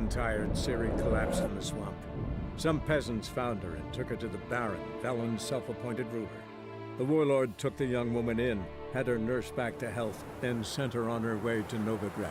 tired, Ciri collapsed in the swamp. Some peasants found her and took her to the Baron, Valen's self-appointed ruler. The warlord took the young woman in, had her nursed back to health, then sent her on her way to Novigrad.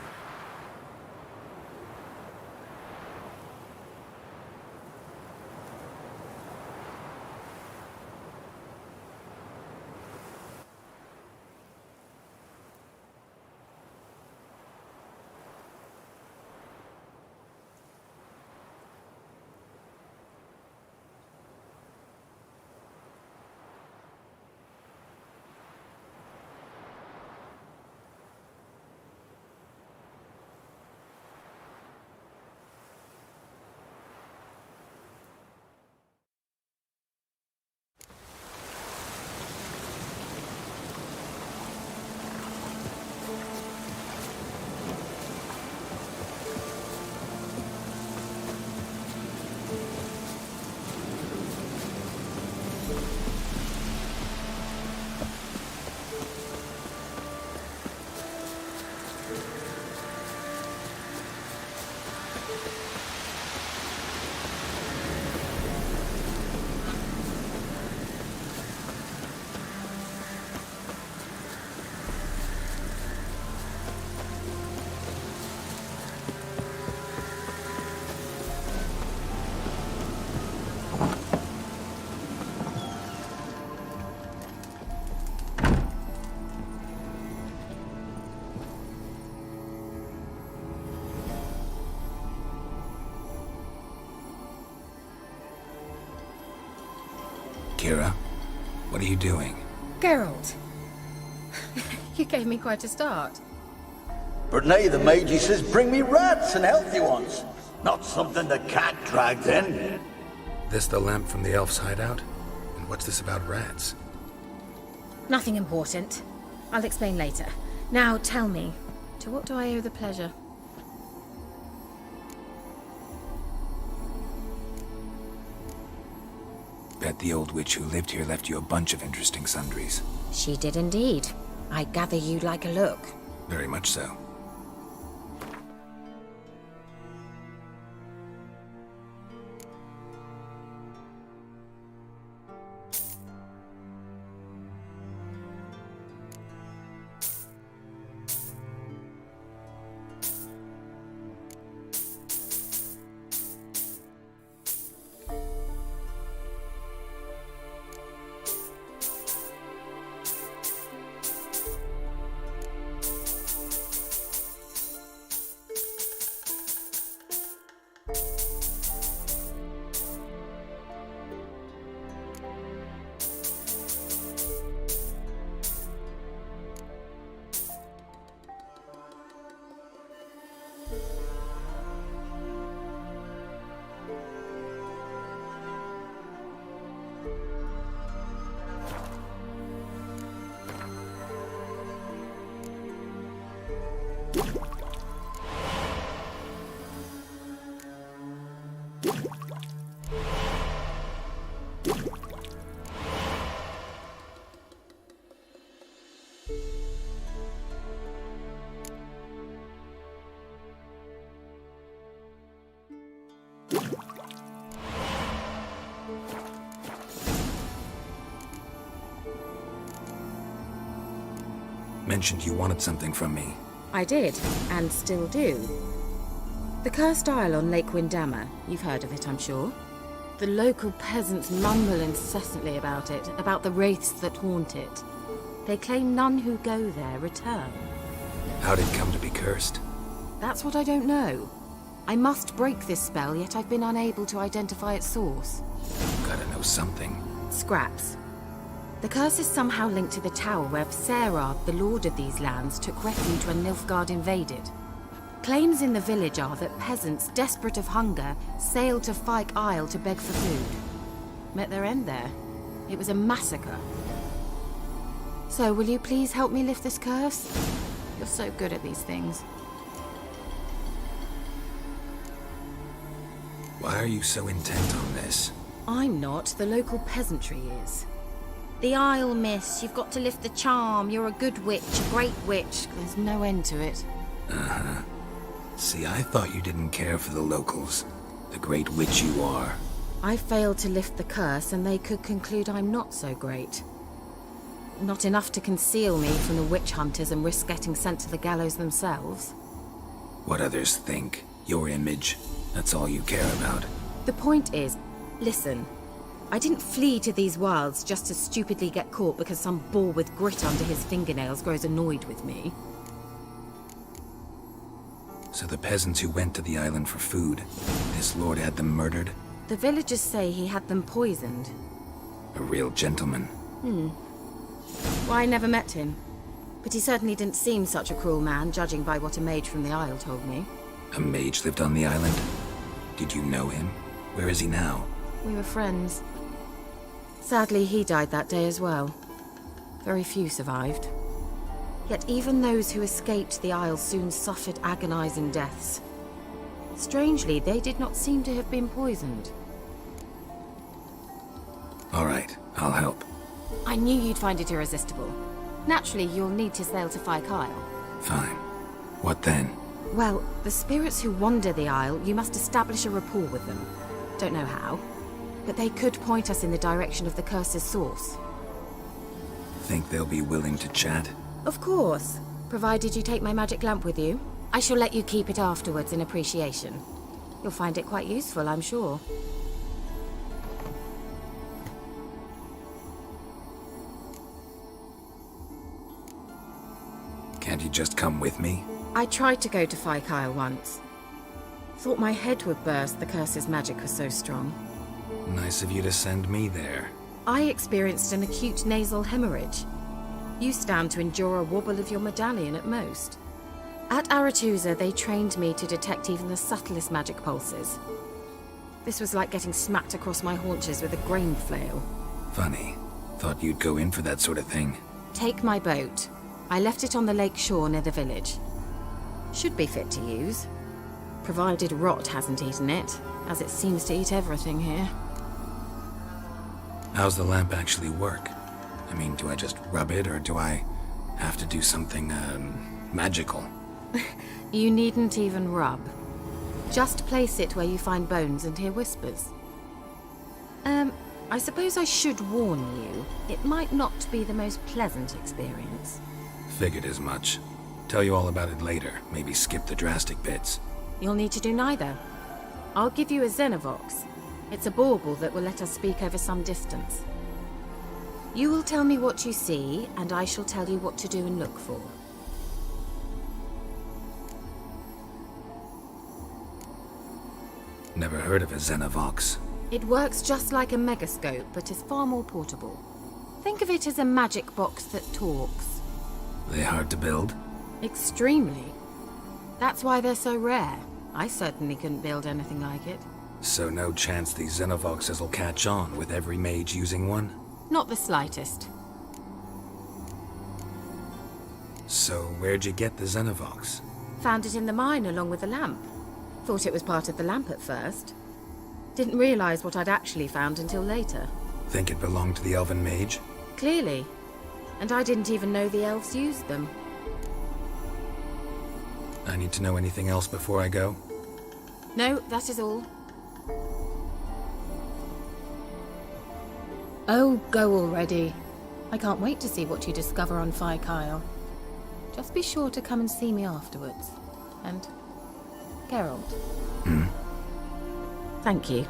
Kira, what are you doing? Geralt! You gave me quite a start. But now the Magi says bring me rats and healthy ones. Not something the cat dragged in. This the lamp from the elf's hideout? And what's this about rats? Nothing important. I'll explain later. Now tell me, to what do I owe the pleasure? Bet the old witch who lived here left you a bunch of interesting sundries. She did indeed. I gather you'd like a look. Very much so. Mentioned you wanted something from me. I did, and still do. The cursed isle on Lake Windammer. You've heard of it, I'm sure. The local peasants mumble incessantly about it, about the wraiths that haunt it. They claim none who go there return. How'd it come to be cursed? That's what I don't know. I must break this spell, yet I've been unable to identify its source. Gotta know something. Scraps. The curse is somehow linked to the tower where Serard, the lord of these lands, took refuge when Nilfgaard invaded. Claims in the village are that peasants, desperate of hunger, sailed to Fyke Isle to beg for food. Met their end there. It was a massacre. So, will you please help me lift this curse? You're so good at these things. Why are you so intent on this? I'm not. The local peasantry is. The Isle, miss. You've got to lift the charm. You're a good witch, a great witch. There's no end to it. Uh-huh. See, I thought you didn't care for the locals. The great witch you are. I failed to lift the curse, and they could conclude I'm not so great. Not enough to conceal me from the witch hunters and risk getting sent to the gallows themselves. What others think. Your image. That's all you care about. The point is, listen, I didn't flee to these wilds just to stupidly get caught because some boar with grit under his fingernails grows annoyed with me. So the peasants who went to the island for food, this lord had them murdered? The villagers say he had them poisoned. A real gentleman. Well, I never met him. But he certainly didn't seem such a cruel man, judging by what a mage from the Isle told me. A mage lived on the island? Did you know him? Where is he now? We were friends. Sadly, he died that day as well. Very few survived. Yet even those who escaped the Isle soon suffered agonizing deaths. Strangely, they did not seem to have been poisoned. All right, I'll help. I knew you'd find it irresistible. Naturally, you'll need to sail to Kyle. Fine. What then? Well, the spirits who wander the Isle, you must establish a rapport with them. Don't know how, but they could point us in the direction of the curse's source. Think they'll be willing to chat? Of course, provided you take my magic lamp with you. I shall let you keep it afterwards in appreciation. You'll find it quite useful, I'm sure. Can't you just come with me? I tried to go to Kyle once. Thought my head would burst, the curse's magic was so strong. Nice of you to send me there. I experienced an acute nasal hemorrhage. You stand to endure a wobble of your medallion at most. At Aretusa, they trained me to detect even the subtlest magic pulses. This was like getting smacked across my haunches with a grain flail. Funny. Thought you'd go in for that sort of thing. Take my boat. I left it on the lake shore near the village. Should be fit to use. Provided rot hasn't eaten it, as it seems to eat everything here. How's the lamp actually work? I mean, do I just rub it, or do I have to do something, magical? You needn't even rub. Just place it where you find bones and hear whispers. I suppose I should warn you, it might not be the most pleasant experience. Figured as much. Tell you all about it later, maybe skip the drastic bits. You'll need to do neither. I'll give you a Xenovox. It's a bauble that will let us speak over some distance. You will tell me what you see, and I shall tell you what to do and look for. Never heard of a Xenovox. It works just like a megascope, but is far more portable. Think of it as a magic box that talks. They hard to build? Extremely. That's why they're so rare. I certainly couldn't build anything like it. So no chance these Xenovoxes will catch on with every mage using one? Not the slightest. So where'd you get the Xenovox? Found it in the mine along with the lamp. Thought it was part of the lamp at first. Didn't realize what I'd actually found until later. Think it belonged to the elven mage? Clearly. And I didn't even know the elves used them. I need to know anything else before I go? No, that is all. Oh, go already. I can't wait to see what you discover on Kyle. Just be sure to come and see me afterwards. And Geralt. Thank you.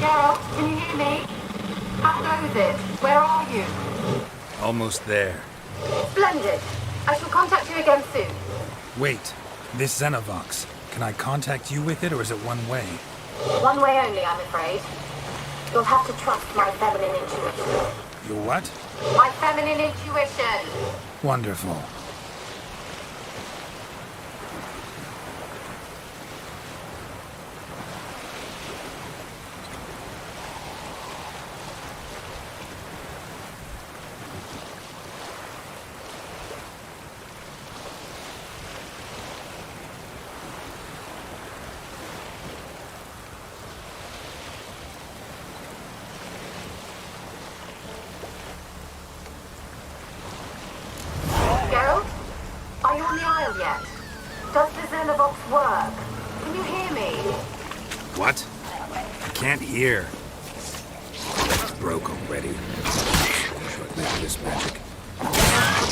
Geralt, can you hear me? How goes it? Where are you? Almost there. Splendid. I shall contact you again soon. Wait, this Xenovox. Can I contact you with it, or is it one way? One way only, I'm afraid. You'll have to trust my feminine intuition. Your what? My feminine intuition! Wonderful. Geralt? Are you on the Isle yet? Does the Xenovox work? Can you hear me? What? I can't hear. It's broke already. Short-lived this magic. What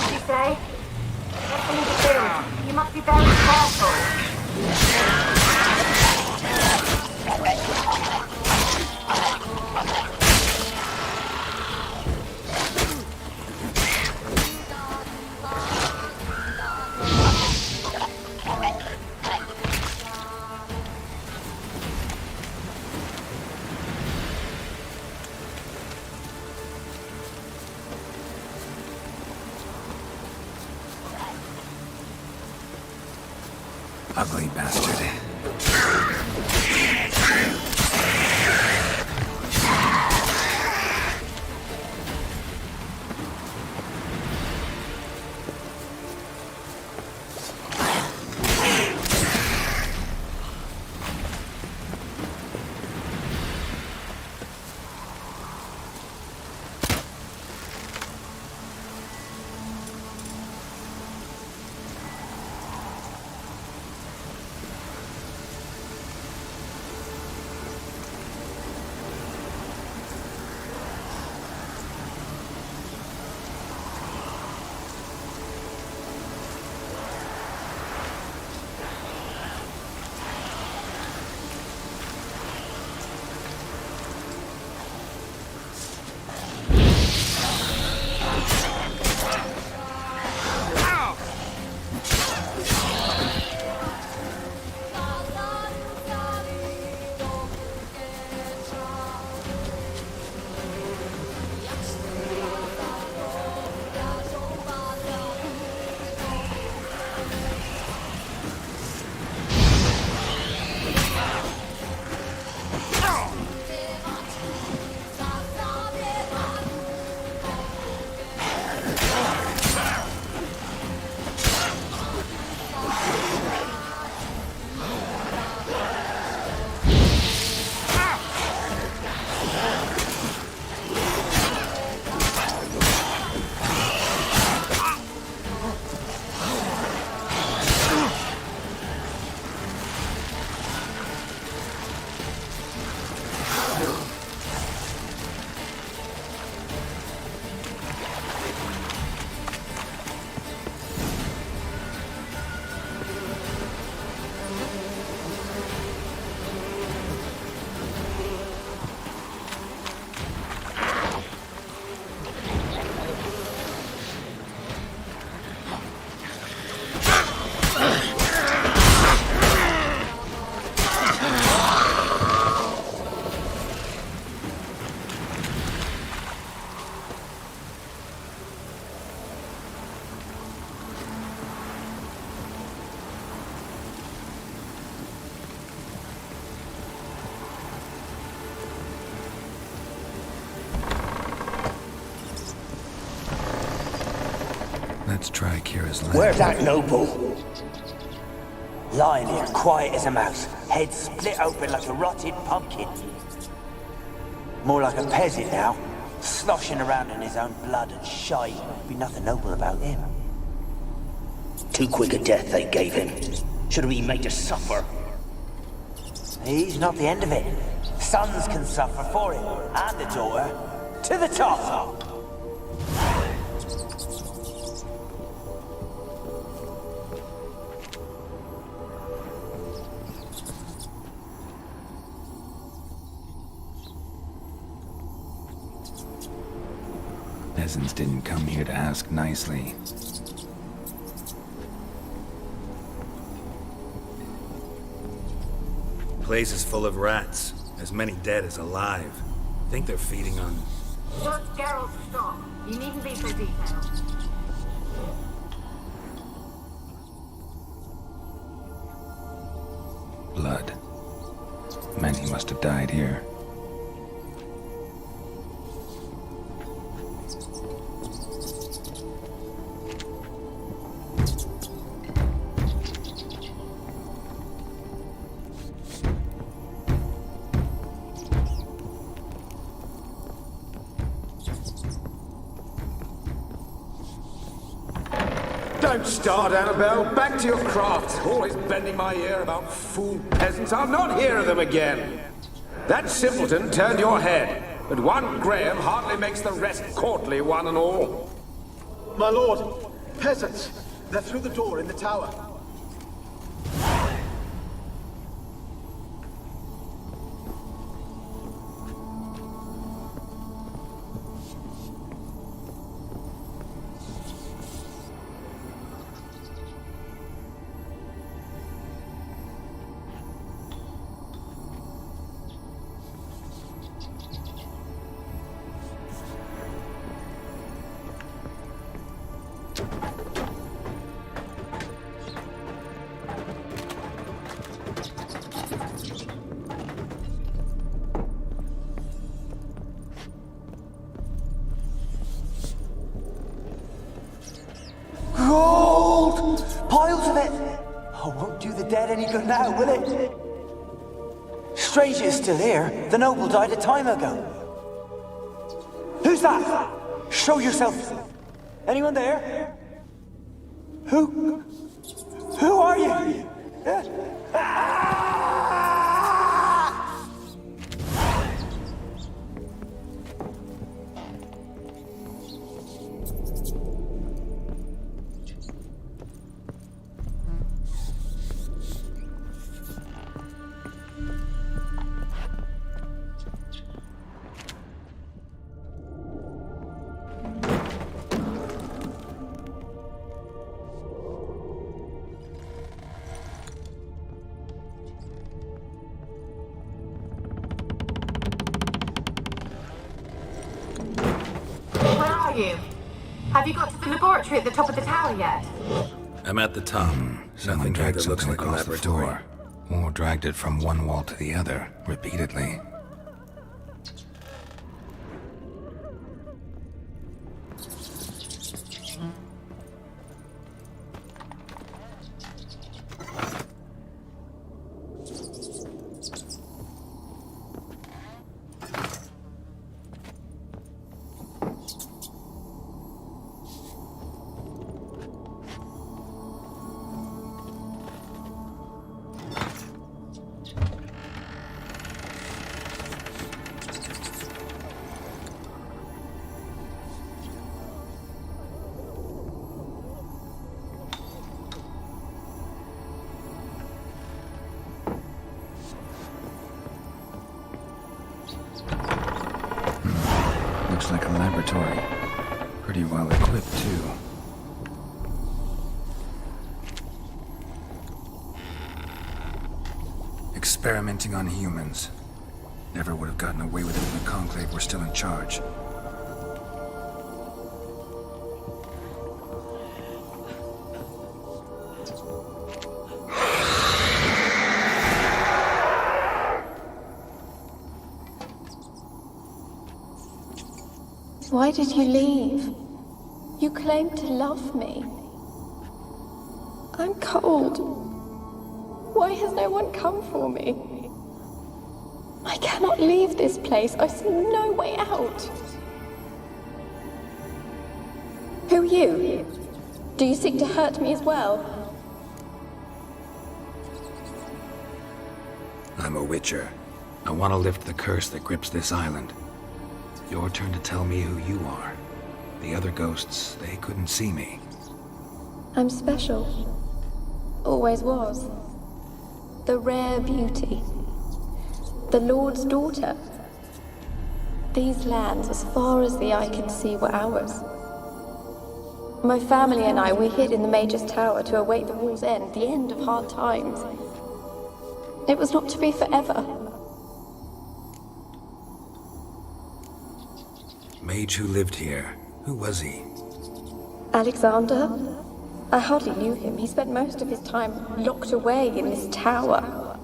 did you say? Listening to you must be very careful. Ugly bastard. Let's try Kira's lamp. Where's that noble? Lying here, quiet as a mouse, head split open like a rotted pumpkin. More like a peasant now, sloshing around in his own blood and shite. Be nothing noble about him. Too quick a death they gave him. Should have been made to suffer. He's not the end of it. Sons can suffer for him, and the daughter. To the top! peasants didn't come here to ask nicely. Place is full of rats. As many dead as alive. Think they're feeding on... Just Geralt, stop. You needn't be so detailed. Blood. Many must have died here. Don't start, Annabelle. Back to your craft. Always bending my ear about fool peasants. I'll not hear of them again. That simpleton turned your head, but one Graham hardly makes the rest courtly, one and all. My lord, peasants. They're through the door in the tower. Gold! Piles of it! Oh, won't do the dead any good now, will it? Strange it's still here. The noble died a time ago. Who's that? Show yourself. Anyone there? Who are you? Have you got to the laboratory at the top of the tower yet? I'm at the top. Someone Nothing here dragged that looks something like a across the laboratory. floor, or dragged it from one wall to the other, repeatedly. Looks like a laboratory. Pretty well equipped, too. Experimenting on humans. Never would have gotten away with it if the Conclave were still in charge. Why did you leave? You claimed to love me. I'm cold. Why has no one come for me? I cannot leave this place. I see no way out. Who are you? Do you seek to hurt me as well? I'm a Witcher. I want to lift the curse that grips this island. Your turn to tell me who you are. The other ghosts, they couldn't see me. I'm special. Always was. The rare beauty. The Lord's daughter. These lands, as far as the eye can see, were ours. My family and I, we hid in the Major's Tower to await the war's end, the end of hard times. It was not to be forever. Mage who lived here. Who was he? Alexander? I hardly knew him. He spent most of his time locked away in this tower.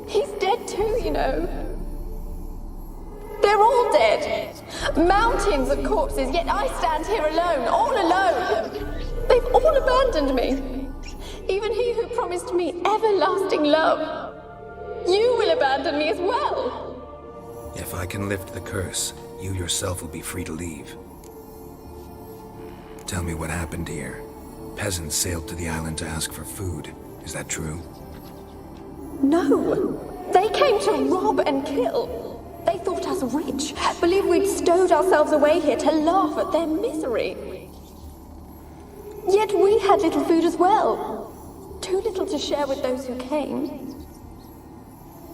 He's dead too, you know. They're all dead. Mountains of corpses, yet I stand here alone, all alone. They've all abandoned me. Even he who promised me everlasting love. You will abandon me as well. If I can lift the curse, you yourself will be free to leave. Tell me what happened here. Peasants sailed to the island to ask for food. Is that true? No. They came to rob and kill. They thought us rich, believed we'd stowed ourselves away here to laugh at their misery. Yet we had little food as well. Too little to share with those who came.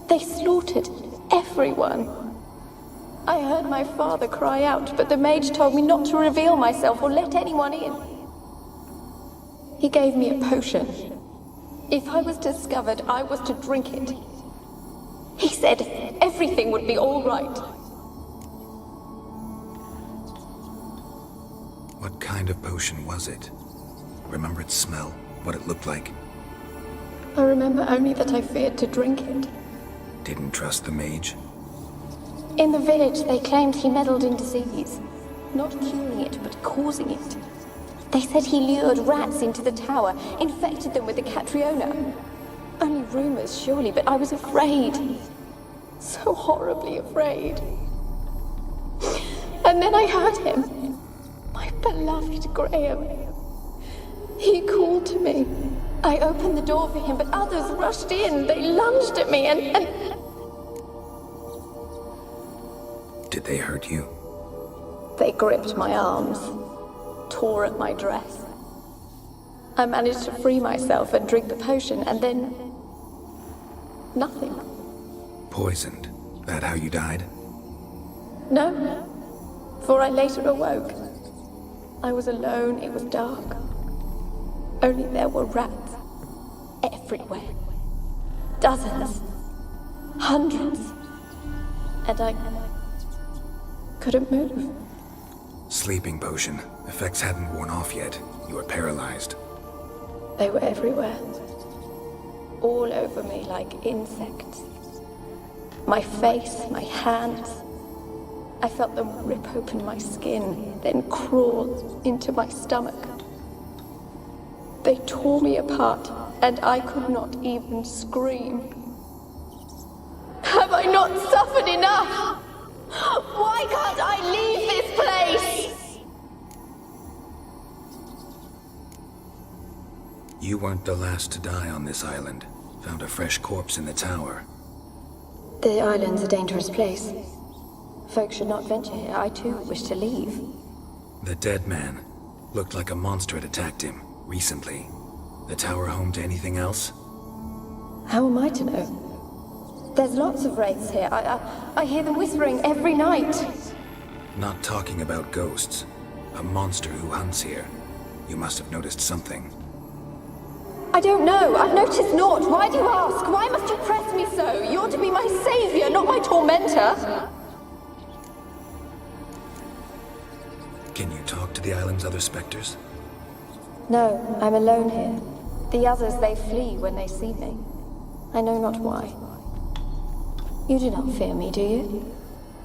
They slaughtered everyone. I heard my father cry out, but the mage told me not to reveal myself or let anyone in. He gave me a potion. If I was discovered, I was to drink it. He said everything would be all right. What kind of potion was it? Remember its smell? What it looked like? I remember only that I feared to drink it. Didn't trust the mage? In the village, they claimed he meddled in disease. Not curing it, but causing it. They said he lured rats into the tower, infected them with the Catriona. Only rumors, surely, but I was afraid. So horribly afraid. And then I heard him. My beloved Graham. He called to me. I opened the door for him, but others rushed in. They lunged at me and... Did they hurt you? They gripped my arms, tore at my dress. I managed to free myself and drink the potion, and then... nothing. Poisoned? That how you died? No, for I later awoke. I was alone, it was dark. Only there were rats everywhere. Dozens. Hundreds. And I couldn't move. Sleeping potion. Effects hadn't worn off yet. You were paralyzed. They were everywhere. All over me like insects. My face, my hands. I felt them rip open my skin, then crawl into my stomach. They tore me apart, and I could not even scream. Have I not suffered enough? Why can't I leave this place? You weren't the last to die on this island. Found a fresh corpse in the tower. The island's a dangerous place. Folks should not venture here. I too wish to leave. The dead man. Looked like a monster had attacked him, recently. The tower home to anything else? How am I to know? There's lots of wraiths here. I hear them whispering every night. Not talking about ghosts. A monster who hunts here. You must have noticed something. I don't know. I've noticed naught. Why do you ask? Why must you press me so? You're to be my savior, not my tormentor. Can you talk to the island's other specters? No, I'm alone here. The others, they flee when they see me. I know not why. You do not fear me, do you?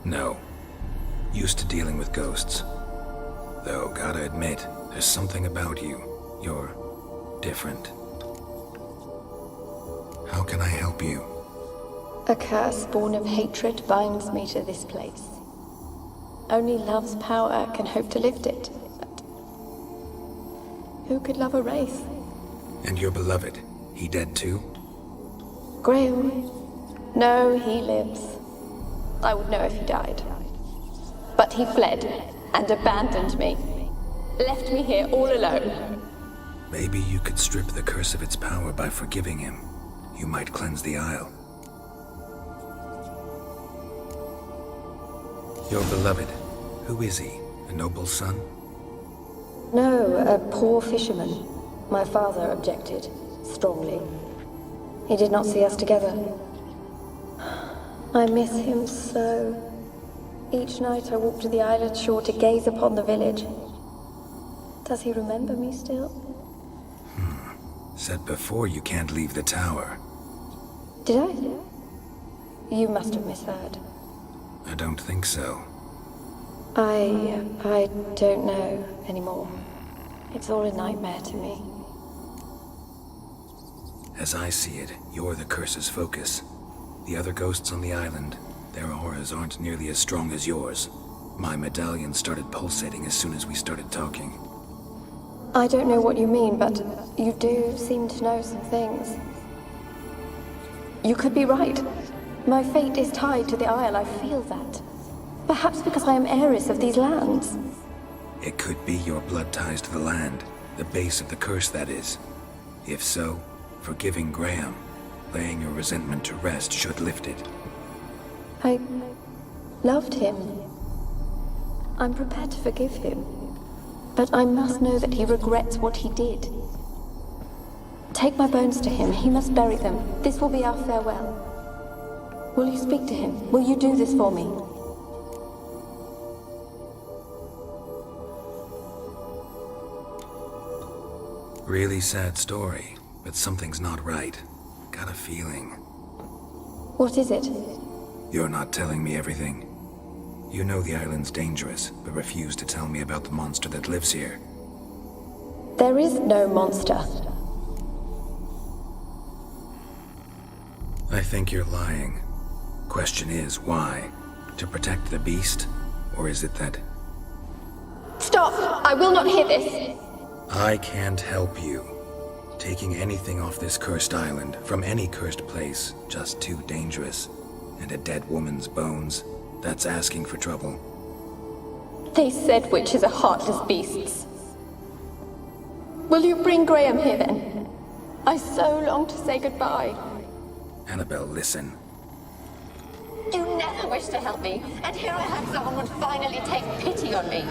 No. Used to dealing with ghosts. Though, gotta admit, there's something about you. You're different. How can I help you? A curse born of hatred binds me to this place. Only love's power can hope to lift it. But who could love a wraith? And your beloved, he dead too? Graham? No, he lives. I would know if he died. But he fled and abandoned me. Left me here all alone. Maybe you could strip the curse of its power by forgiving him. You might cleanse the Isle. Your beloved. Who is he? A noble son? No, a poor fisherman. My father objected, strongly. He did not see us together. I miss him so. Each night I walk to the island shore to gaze upon the village. Does he remember me still? Said before you can't leave the tower. Did I? You must have misheard. I don't think so. I don't know anymore. It's all a nightmare to me. As I see it, you're the curse's focus. The other ghosts on the island, their auras aren't nearly as strong as yours. My medallion started pulsating as soon as we started talking. I don't know what you mean, but you do seem to know some things. You could be right. My fate is tied to the Isle, I feel that. Perhaps because I am heiress of these lands. It could be your blood ties to the land, the base of the curse, that is. If so, forgiving Graham, laying your resentment to rest should lift it. I loved him. I'm prepared to forgive him. But I must know that he regrets what he did. Take my bones to him. He must bury them. This will be our farewell. Will you speak to him? Will you do this for me? Really sad story, but something's not right. Got a feeling. What is it? You're not telling me everything. You know the island's dangerous, but refuse to tell me about the monster that lives here. There is no monster. I think you're lying. Question is, why? To protect the beast? Or is it that... Stop! I will not hear this! I can't help you. Taking anything off this cursed island, from any cursed place, just too dangerous. And a dead woman's bones, that's asking for trouble. They said witches are heartless beasts. Will you bring Graham here then? I so long to say goodbye. Annabelle, listen. You never wished to help me, and here I have someone would finally take pity on me.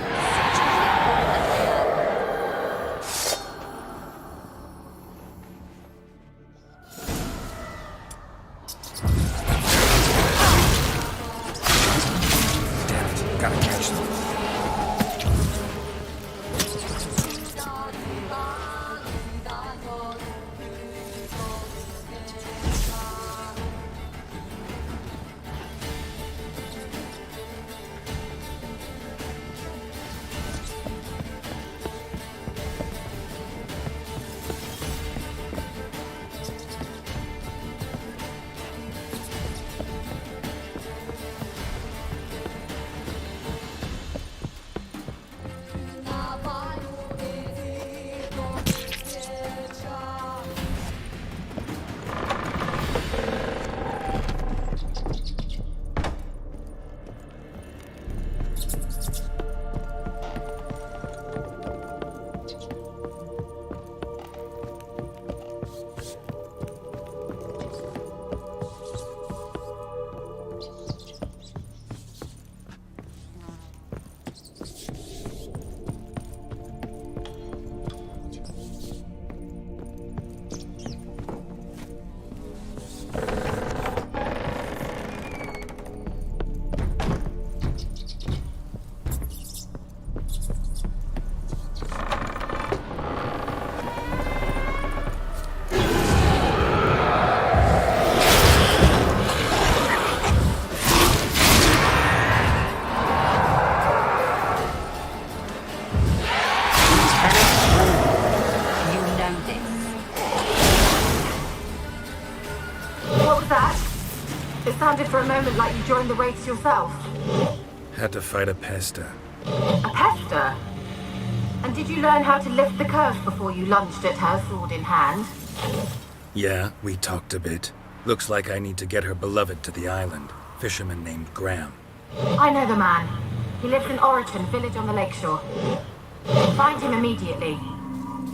Sounded for a moment like you joined the Wraiths yourself. Had to fight a pester. A pester? And did you learn how to lift the curse before you lunged at her, sword in hand? Yeah, we talked a bit. Looks like I need to get her beloved to the island. Fisherman named Graham. I know the man. He lives in Oriton, village on the lakeshore. Find him immediately.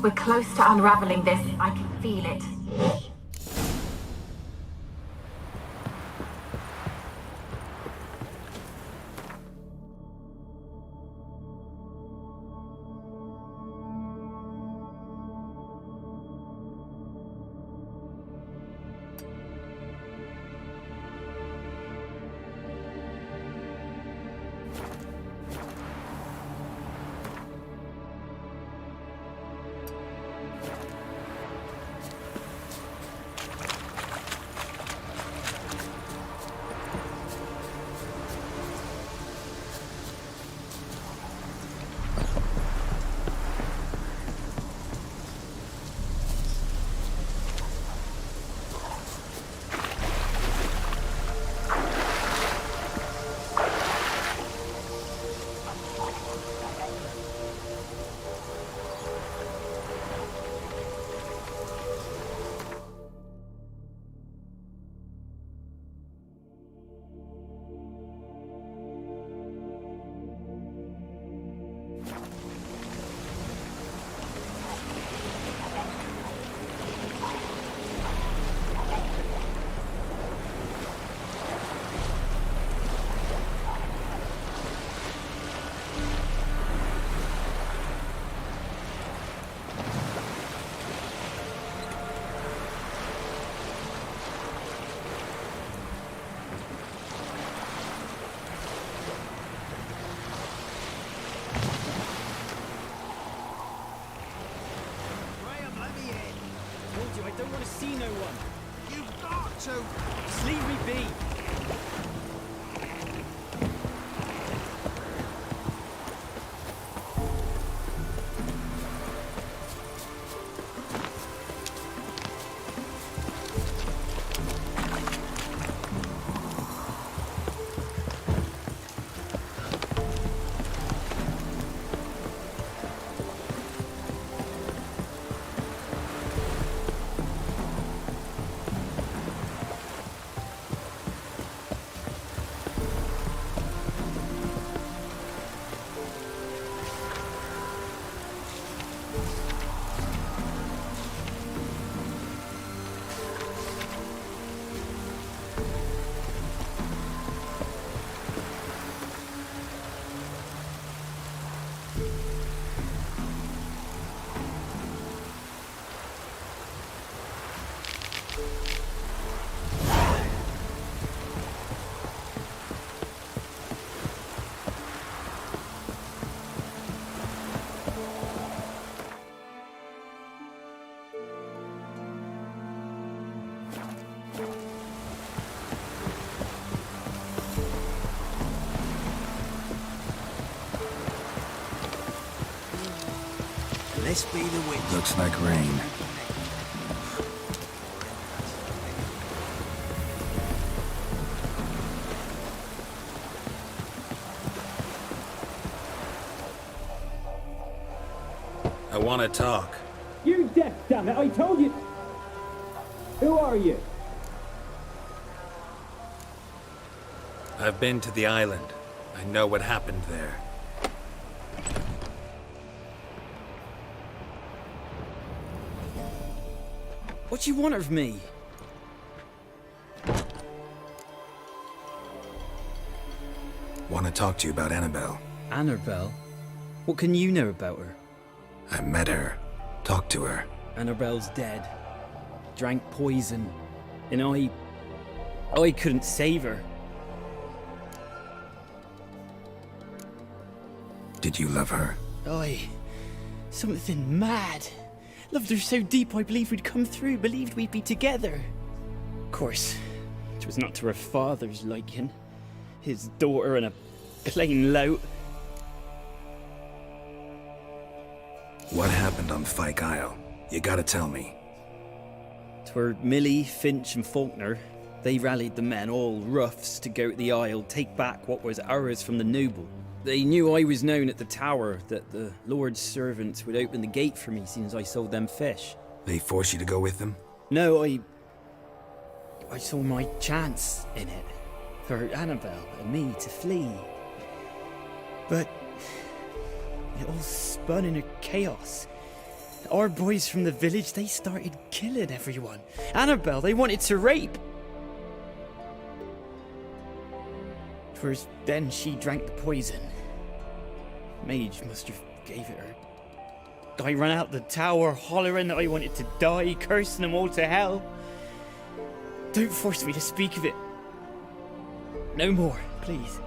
We're close to unraveling this. I can feel it. so just leave me be. Let's be the witch. Looks like rain. I want to talk. You're deaf, damn it! I told you. Who are you? I've been to the island. I know what happened there. What do you want of me? Want to talk to you about Annabelle. Annabelle? What can you know about her? I met her. Talked to her. Annabelle's dead. Drank poison. And I couldn't save her. Did you love her? Something mad. Loved her so deep I believed we'd come through, believed we'd be together. Of course, it was not to her father's liking. His daughter and a plain lout. What happened on Fyke Isle? You gotta tell me. 'Twere Millie, Finch and Faulkner. They rallied the men, all roughs, to go to the Isle, take back what was ours from the noble. They knew I was known at the tower, that the Lord's servants would open the gate for me since I sold them fish. They forced you to go with them? No, I saw my chance in it. For Annabelle and me to flee. But it all spun in a chaos. Our boys from the village, they started killing everyone. Annabelle, they wanted to rape. 'Twas then she drank the poison. Mage must have gave it her. I ran out the tower hollering that I wanted to die, cursing them all to hell. Don't force me to speak of it. No more, please.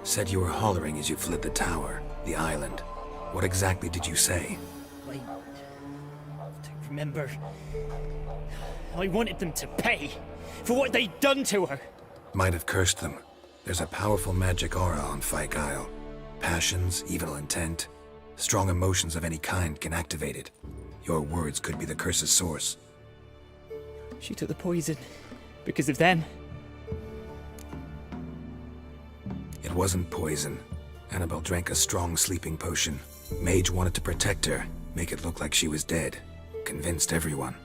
Said you were hollering as you fled the tower, the island. What exactly did you say? I don't remember. I wanted them to pay for what they'd done to her. Might have cursed them. There's a powerful magic aura on Fyke Isle. Passions, evil intent, strong emotions of any kind can activate it. Your words could be the curse's source. She took the poison because of them. It wasn't poison. Annabelle drank a strong sleeping potion. Mage wanted to protect her, make it look like she was dead. Convinced everyone.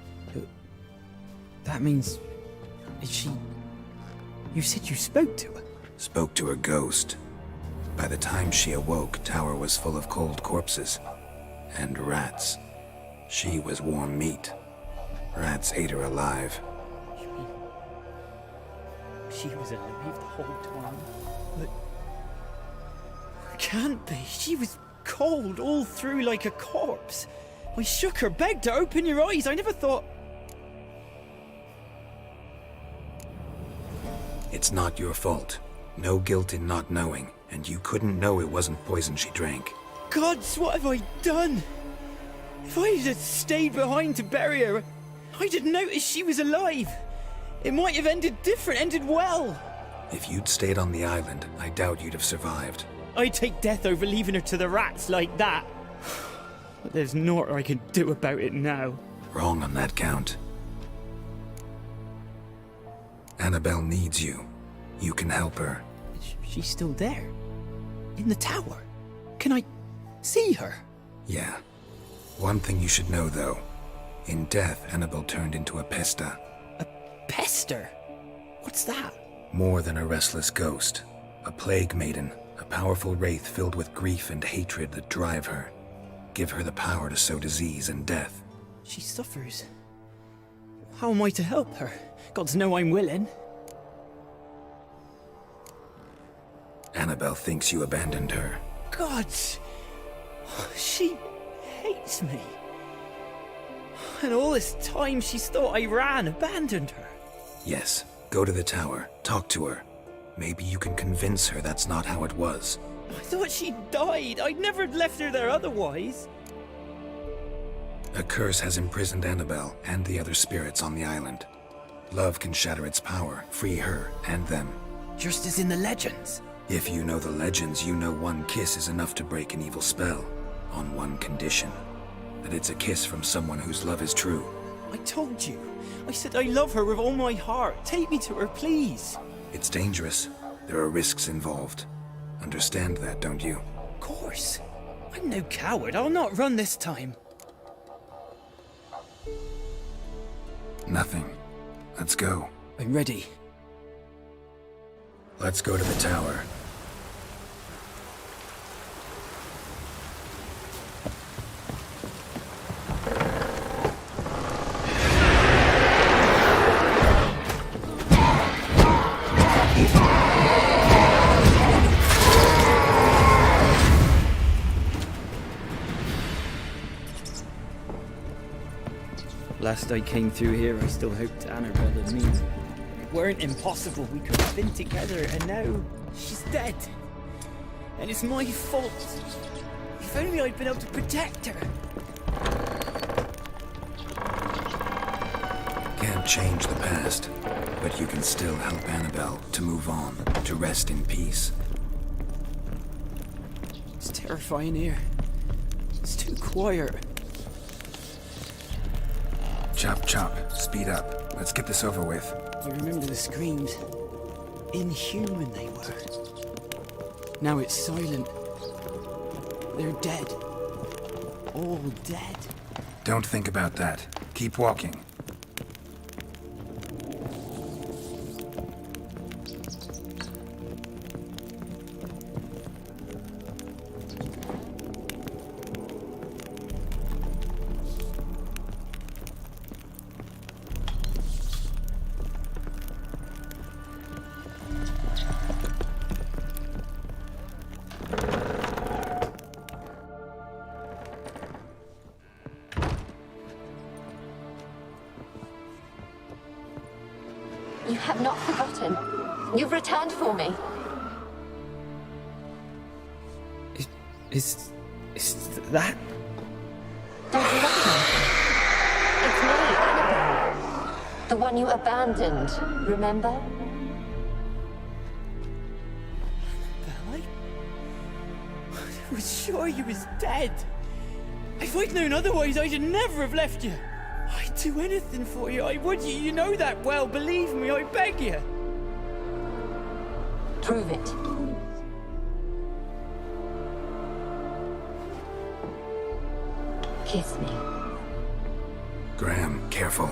That means... is she... You said you spoke to her? Spoke to her ghost. By the time she awoke, tower was full of cold corpses. And rats. She was warm meat. Rats ate her alive. You mean... she was alive the whole time? But... can't be. She was cold all through like a corpse. I shook her, begged her, open your eyes. I never thought... It's not your fault. No guilt in not knowing, and you couldn't know it wasn't poison she drank. Gods, what have I done? If I had stayed behind to bury her, I didn't notice she was alive. It might have ended different, ended well. If you'd stayed on the island, I doubt you'd have survived. I'd take death over leaving her to the rats like that. But there's naught I can do about it now. Wrong on that count. Annabelle needs you. You can help her. She's still there? In the tower? Can I see her? Yeah. One thing you should know, though. In death, Annabelle turned into a pesta. A pester? What's that? More than a restless ghost. A plague maiden. A powerful wraith filled with grief and hatred that drive her. Give her the power to sow disease and death. She suffers. How am I to help her? Gods know I'm willing. Annabelle thinks you abandoned her. Gods! She hates me. And all this time she's thought I abandoned her. Yes, go to the tower, talk to her. Maybe you can convince her that's not how it was. I thought she died. I'd never left her there otherwise. A curse has imprisoned Annabelle and the other spirits on the island. Love can shatter its power, free her and them. Just as in the legends. If you know the legends, you know one kiss is enough to break an evil spell. On one condition. That it's a kiss from someone whose love is true. I told you. I said I love her with all my heart. Take me to her, please. It's dangerous. There are risks involved. Understand that, don't you? Of course. I'm no coward. I'll not run this time. Nothing. Let's go. I'm ready. Let's go to the tower. Last I came through here, I still hoped Annabelle and me. It weren't impossible. We could have been together, and now she's dead. And it's my fault. If only I'd been able to protect her. Can't change the past, but you can still help Annabelle to move on, to rest in peace. It's terrifying here. It's too quiet. Chop, chop. Speed up. Let's get this over with. I remember the screams. Inhuman they were. Now it's silent. They're dead. All dead. Don't think about that. Keep walking. You have not forgotten. You've returned for me. Is that? Don't you recognize me? It's me, Annabelle. The one you abandoned, remember? Annabelle? I was sure you was dead. If I'd known otherwise, I'd never have left you. I'd do anything for you, I would. You know that well. Believe me, I beg you. Prove it. Kiss me. Graham, careful.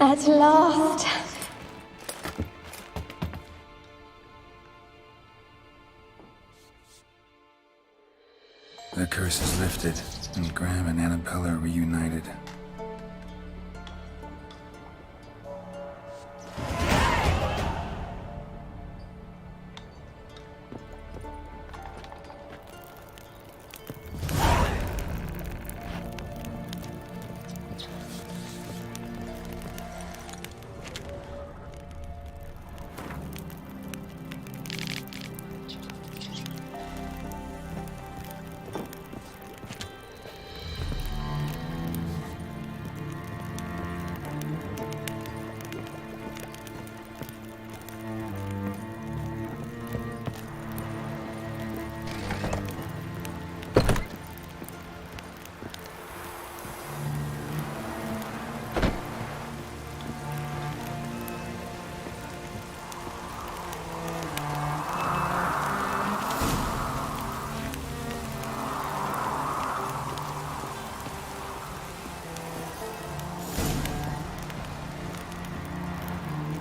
At last. The curse is lifted, and Graham and Annabelle are reunited.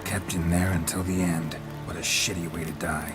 Kept in there until the end. What a shitty way to die.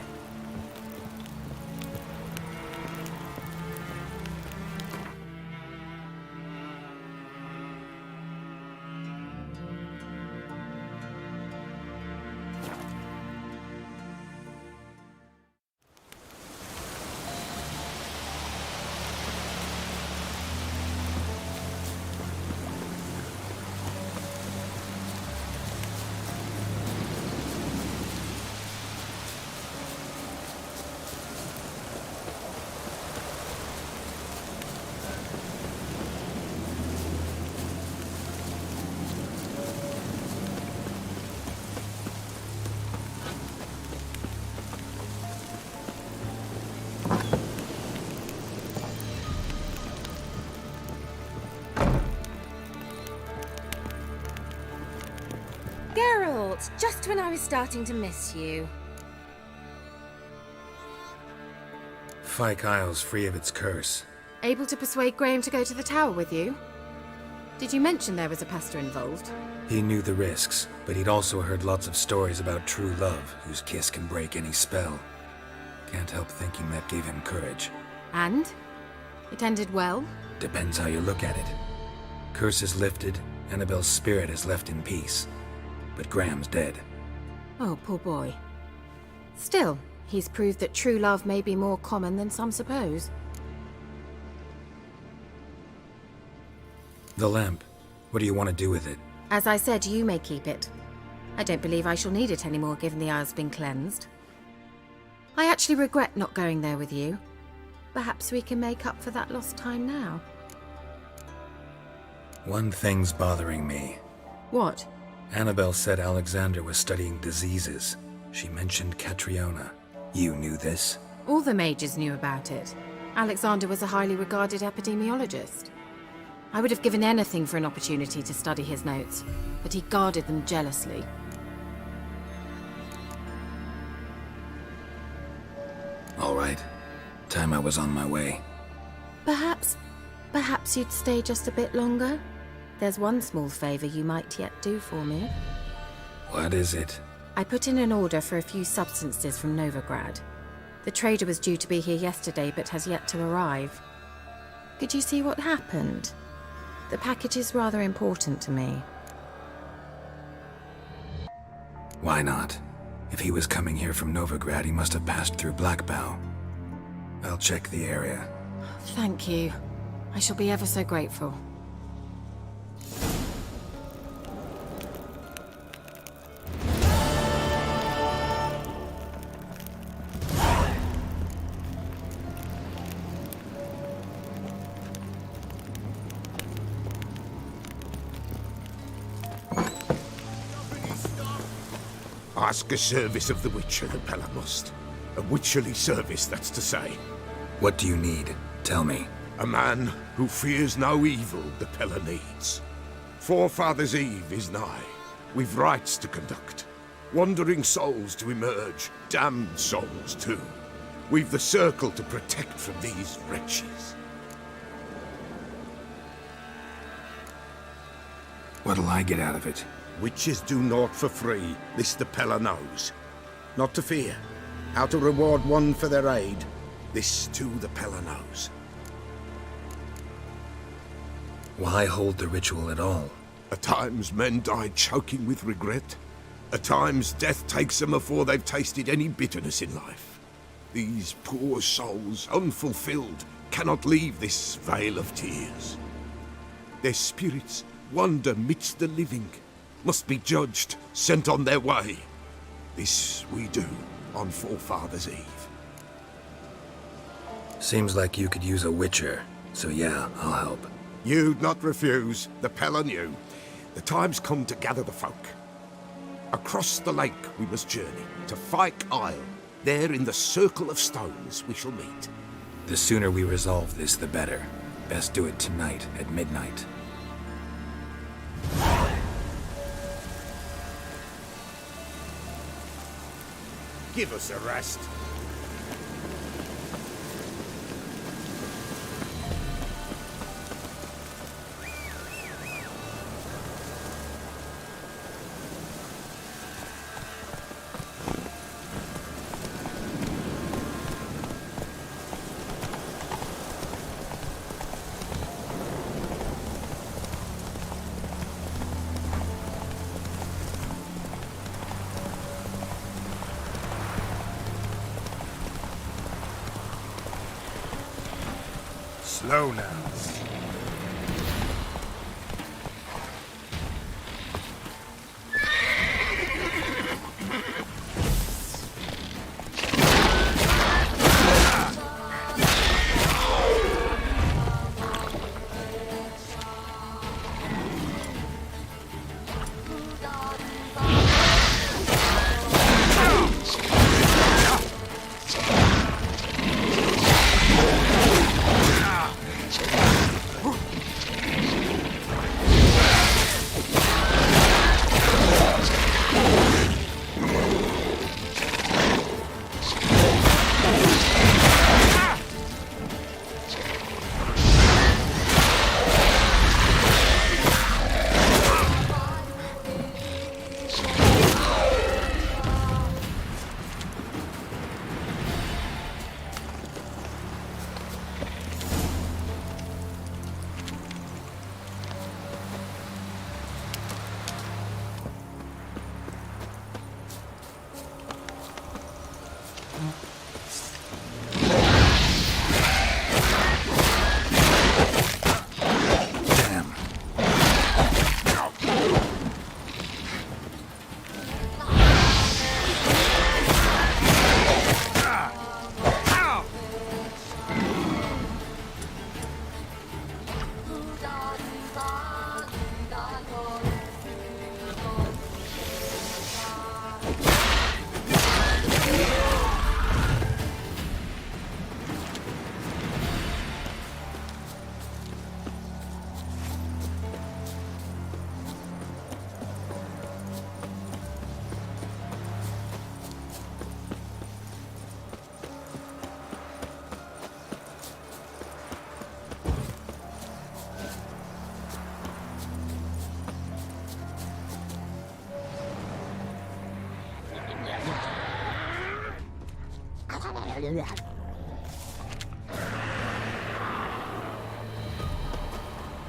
Geralt, just when I was starting to miss you. Fyke Isle's free of its curse. Able to persuade Graham to go to the tower with you? Did you mention there was a pester involved? He knew the risks, but he'd also heard lots of stories about true love, whose kiss can break any spell. Can't help thinking that gave him courage. And? It ended well? Depends how you look at it. Curse is lifted, Annabelle's spirit is left in peace. But Graham's dead. Oh, poor boy. Still, he's proved that true love may be more common than some suppose. The lamp. What do you want to do with it? As I said, you may keep it. I don't believe I shall need it anymore, given the Isle's been cleansed. I actually regret not going there with you. Perhaps we can make up for that lost time now. One thing's bothering me. What? Annabelle said Alexander was studying diseases. She mentioned Catriona. You knew this? All the mages knew about it. Alexander was a highly regarded epidemiologist. I would have given anything for an opportunity to study his notes, but he guarded them jealously. All right. Time I was on my way. Perhaps you'd stay just a bit longer? There's one small favor you might yet do for me. What is it? I put in an order for a few substances from Novigrad. The trader was due to be here yesterday, but has yet to arrive. Could you see what happened? The package is rather important to me. Why not? If he was coming here from Novigrad, he must have passed through Blackbow. I'll check the area. Thank you. I shall be ever so grateful. Ask a service of the Witcher, the Pella must. A witcherly service, that's to say. What do you need? Tell me. A man who fears no evil the Pella needs. Forefathers' Eve is nigh. We've rites to conduct. Wandering souls to emerge, damned souls too. We've the circle to protect from these wretches. What'll I get out of it? Witches do naught for free, this the Pella knows. Not to fear. How to reward one for their aid, this too the Pella knows. Why hold the ritual at all? At times men die choking with regret. At times death takes them before they've tasted any bitterness in life. These poor souls, unfulfilled, cannot leave this vale of tears. Their spirits wander midst the living, must be judged, sent on their way. This we do on Forefathers' Eve. Seems like you could use a witcher, so yeah, I'll help. You'd not refuse, the Pella knew. The time's come to gather the folk. Across the lake we must journey, to Fyke Isle. There in the circle of stones we shall meet. The sooner we resolve this, the better. Best do it tonight at midnight. Give us a rest. Slow now.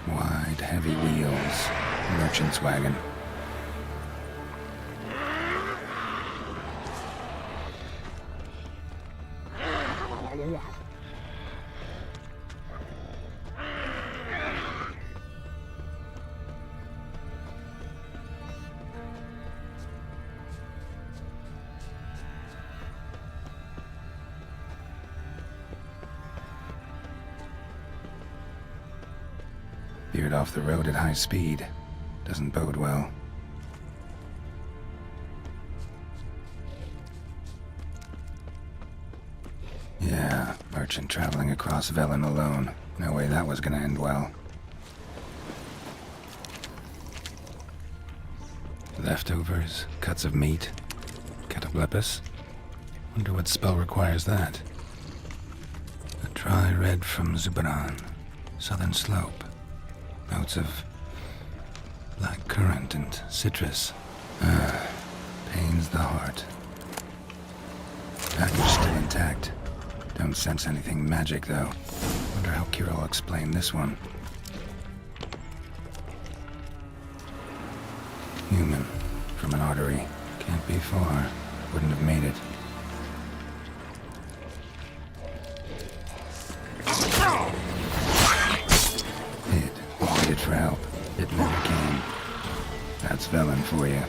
Wide, heavy wheels. Merchant's wagon. Veered off the road at high speed. Doesn't bode well. Yeah, merchant traveling across Velen alone. No way that was gonna end well. Leftovers, cuts of meat, cataplepis. Wonder what spell requires that. A dry red from Zubaran, southern slope. Notes of black currant and citrus. Pains the heart. Package still intact. Don't sense anything magic, though. Wonder how Kira will explain this one. Human. From an artery. Can't be far. Wouldn't have made it. Waited for help. It never came. That's Velen for you.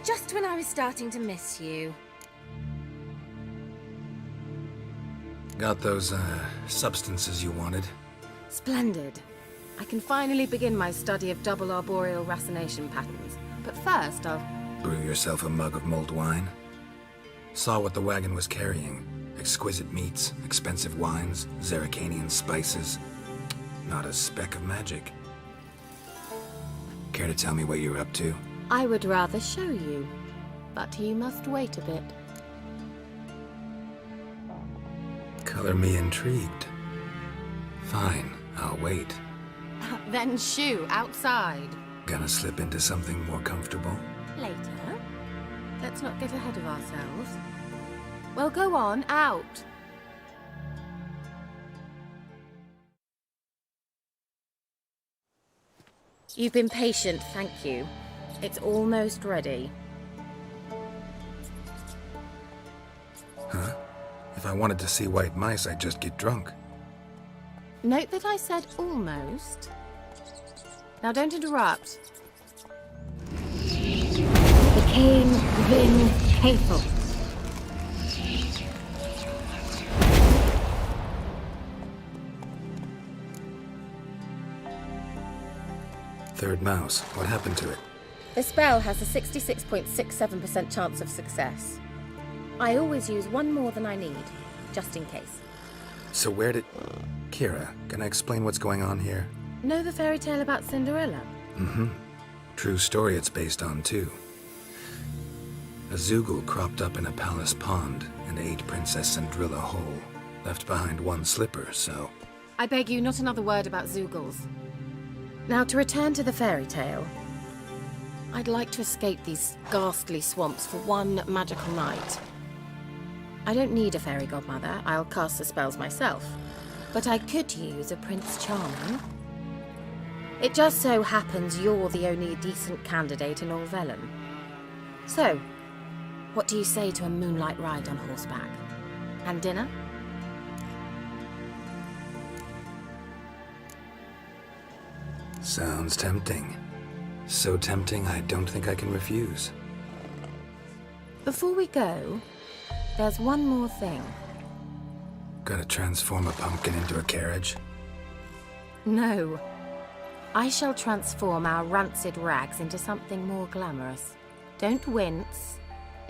Just when I was starting to miss you. Got those, substances you wanted? Splendid. I can finally begin my study of double arboreal racination patterns. But first, I'll... Brew yourself a mug of mulled wine? Saw what the wagon was carrying. Exquisite meats, expensive wines, Zerrikanian spices. Not a speck of magic. Care to tell me what you're up to? I would rather show you, but you must wait a bit. Color me intrigued. Fine, I'll wait. Then shoo, outside. Gonna slip into something more comfortable? Later. Let's not get ahead of ourselves. Well, go on, out. You've been patient, thank you. It's almost ready. Huh? If I wanted to see white mice, I'd just get drunk. Note that I said almost. Now don't interrupt. Became Vin hateful. Third mouse. What happened to it? The spell has a 66.67% chance of success. I always use one more than I need, just in case. So where did... Kira, can I explain what's going on here? Know the fairy tale about Cinderella? Mm-hmm. True story it's based on, too. A Zoogle cropped up in a palace pond and ate Princess Cinderella whole. Left behind one slipper, so... I beg you, not another word about Zoogles. Now, to return to the fairy tale. I'd like to escape these ghastly swamps for one magical night. I don't need a fairy godmother, I'll cast the spells myself. But I could use a Prince Charming. It just so happens you're the only decent candidate in all Velen. So, what do you say to a moonlight ride on horseback? And dinner? Sounds tempting. So tempting, I don't think I can refuse. Before we go, there's one more thing. Gotta transform a pumpkin into a carriage? No. I shall transform our rancid rags into something more glamorous. Don't wince.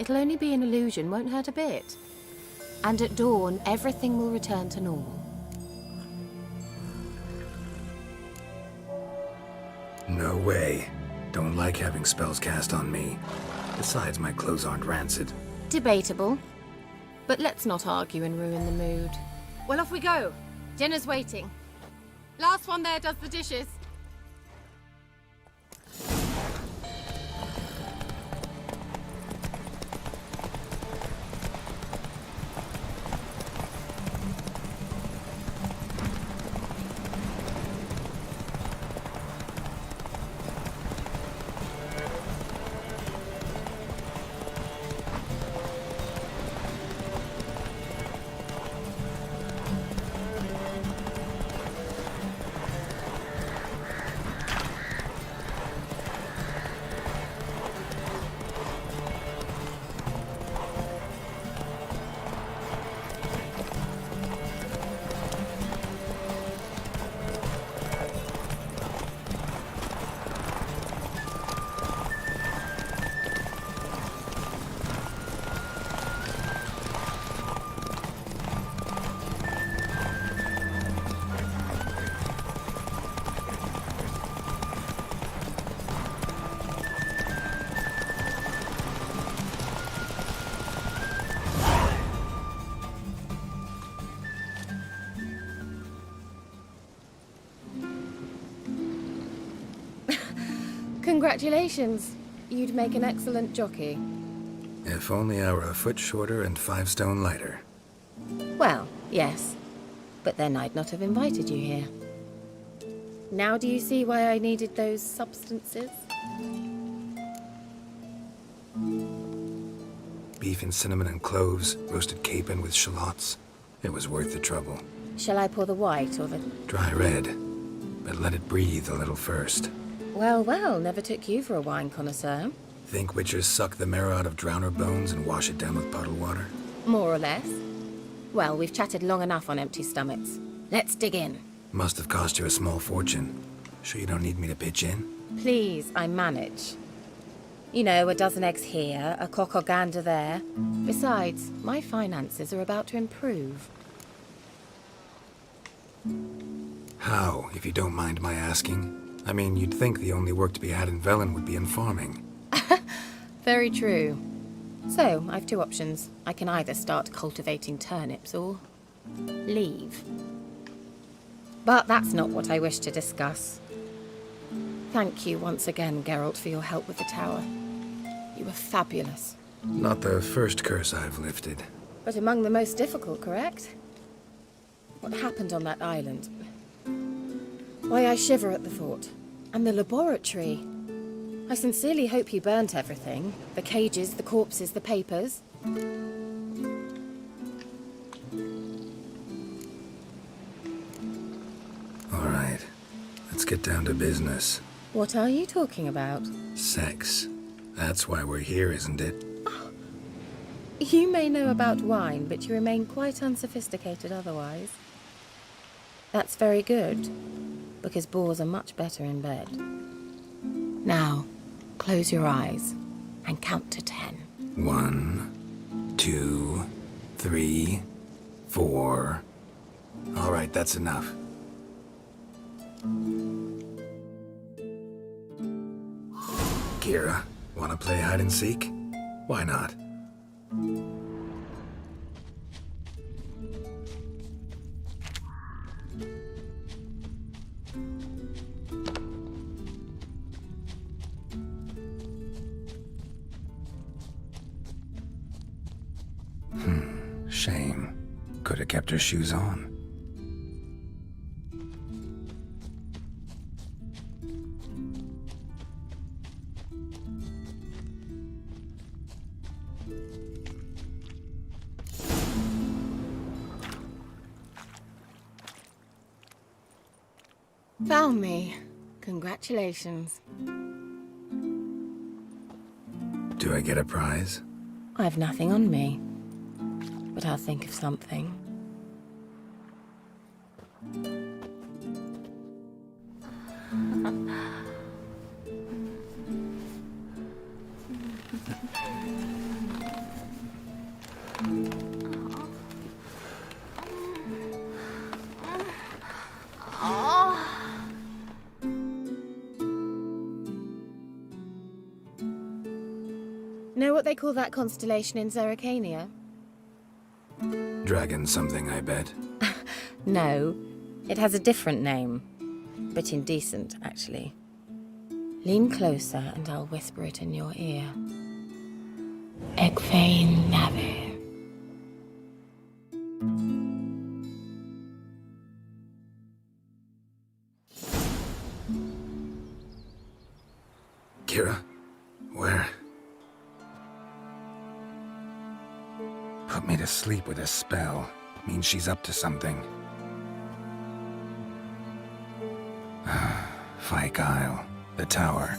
It'll only be an illusion, won't hurt a bit. And at dawn, everything will return to normal. No way. Don't like having spells cast on me. Besides, my clothes aren't rancid. Debatable. But let's not argue and ruin the mood. Well, off we go. Dinner's waiting. Last one there does the dishes. Congratulations. You'd make an excellent jockey. If only I were a foot shorter and 5 stone lighter. Well, yes. But then I'd not have invited you here. Now do you see why I needed those substances? Beef and cinnamon and cloves, roasted capon with shallots. It was worth the trouble. Shall I pour the white or the... Dry red, but let it breathe a little first. Well, well, never took you for a wine connoisseur. Think witchers suck the marrow out of drowner bones and wash it down with puddle water? More or less. Well, we've chatted long enough on empty stomachs. Let's dig in. Must have cost you a small fortune. Sure you don't need me to pitch in? Please, I manage. You know, a dozen eggs here, a cock or gander there. Besides, my finances are about to improve. How, if you don't mind my asking? I mean, you'd think the only work to be had in Velen would be in farming. Very true. So, I've 2 options. I can either start cultivating turnips or leave. But that's not what I wish to discuss. Thank you once again, Geralt, for your help with the tower. You were fabulous. Not the first curse I've lifted. But among the most difficult, correct? What happened on that island? Why, I shiver at the thought. And the laboratory. I sincerely hope you burnt everything. The cages, the corpses, the papers. All right. Let's get down to business. What are you talking about? Sex. That's why we're here, isn't it? Oh. You may know about wine, but you remain quite unsophisticated otherwise. That's very good. Because boars are much better in bed. Now, close your eyes and count to 10. 1, 2, 3, 4. All right, that's enough. Kira, wanna play hide and seek? Why not? Shame. Could have kept her shoes on. Found me. Congratulations. Do I get a prize? I've nothing on me. But I'll think of something. Know what they call that constellation in Zerrikania? Dragon something, I bet. No, it has a different name. But indecent, actually. Lean closer and I'll whisper it in your ear. Egfain Nave. Kira? Where? Put me to sleep with a spell. Means she's up to something. Fyke Isle. The tower.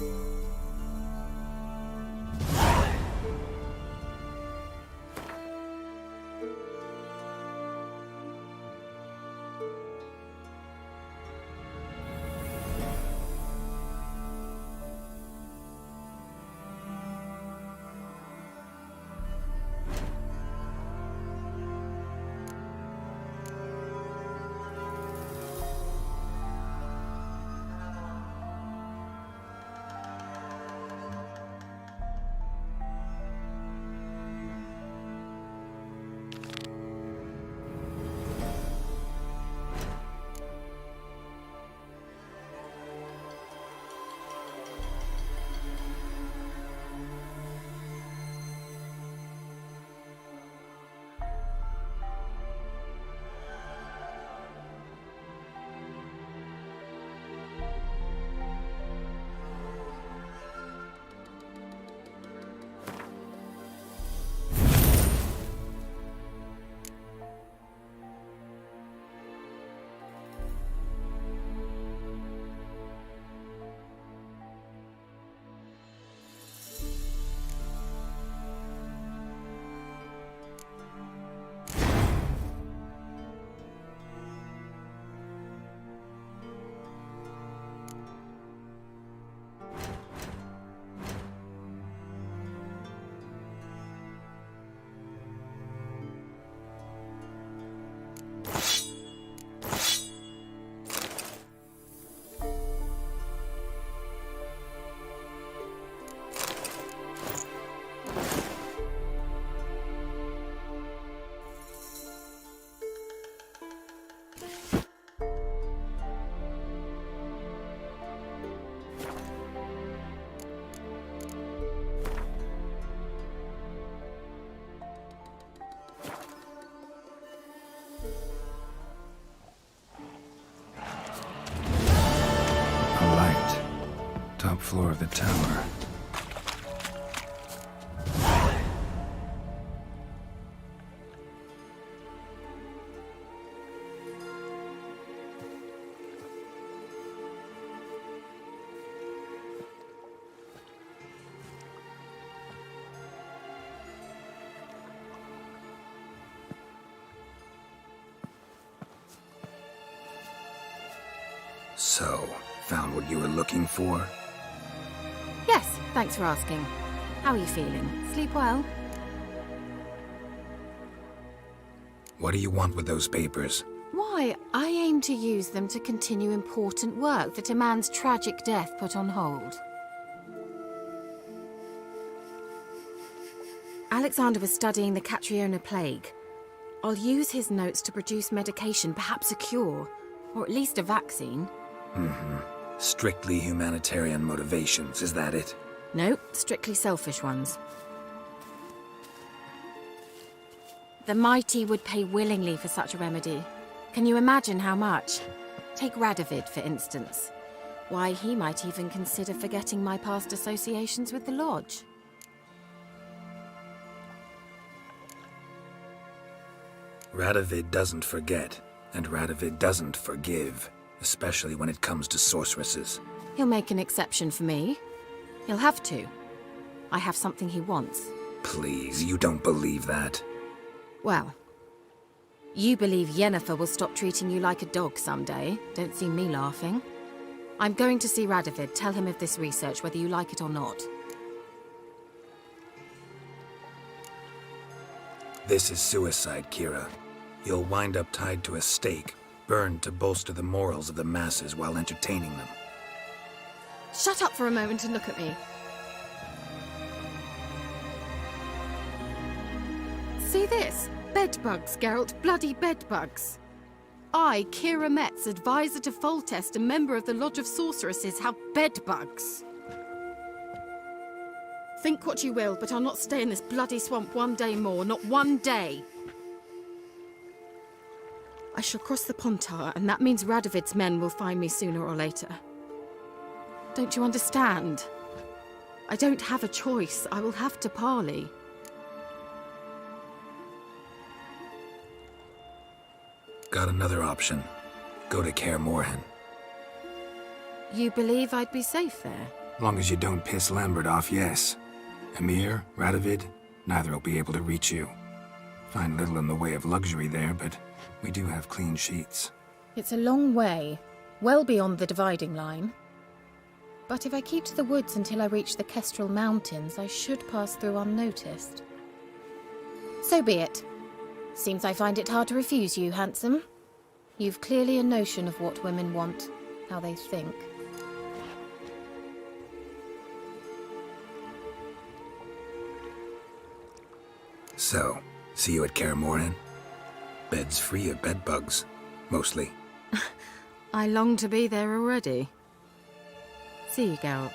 Top floor of the tower. So, found what you were looking for? Yes, thanks for asking. How are you feeling? Sleep well? What do you want with those papers? Why, I aim to use them to continue important work that a man's tragic death put on hold. Alexander was studying the Catriona plague. I'll use his notes to produce medication, perhaps a cure, or at least a vaccine. Strictly humanitarian motivations, is that it? No, strictly selfish ones. The mighty would pay willingly for such a remedy. Can you imagine how much? Take Radovid, for instance. Why, he might even consider forgetting my past associations with the Lodge. Radovid doesn't forget, and Radovid doesn't forgive, especially when it comes to sorceresses. He'll make an exception for me. He'll have to. I have something he wants. Please, you don't believe that. Well, you believe Yennefer will stop treating you like a dog someday. Don't see me laughing. I'm going to see Radovid, tell him of this research, whether you like it or not. This is suicide, Kira. You'll wind up tied to a stake, burned to bolster the morals of the masses while entertaining them. Shut up for a moment and look at me. See this? Bedbugs, Geralt. Bloody bedbugs. I, Kira Metz, advisor to Foltest and member of the Lodge of Sorceresses, have bedbugs. Think what you will, but I'll not stay in this bloody swamp one day more. Not one day. I shall cross the Pontar, and that means Radovid's men will find me sooner or later. Don't you understand? I don't have a choice. I will have to parley. Got another option. Go to Kaer Morhen. You believe I'd be safe there? Long as you don't piss Lambert off, yes. Emir, Radovid, neither will be able to reach you. Find little in the way of luxury there, but we do have clean sheets. It's a long way, well beyond the dividing line. But if I keep to the woods until I reach the Kestrel Mountains, I should pass through unnoticed. So be it. Seems I find it hard to refuse you, handsome. You've clearly a notion of what women want, how they think. So, see you at Kaer Morhen? Beds free of bedbugs, mostly. I long to be there already. See you, Geralt.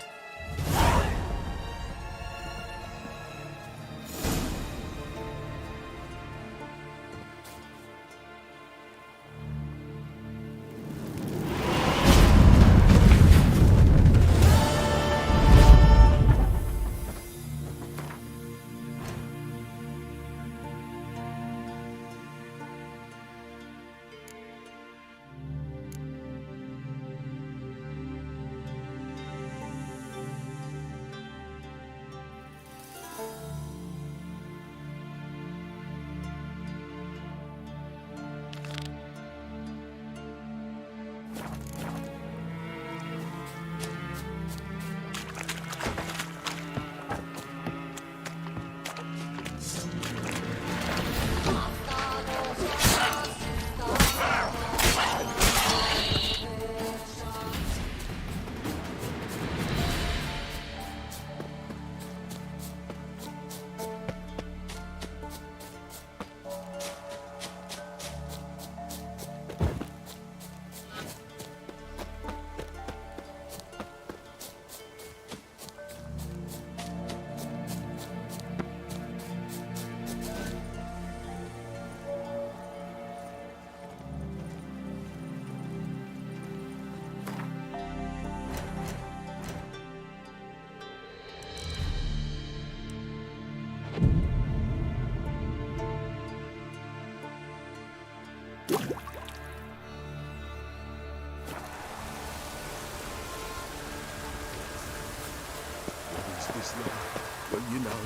This life, well, you know,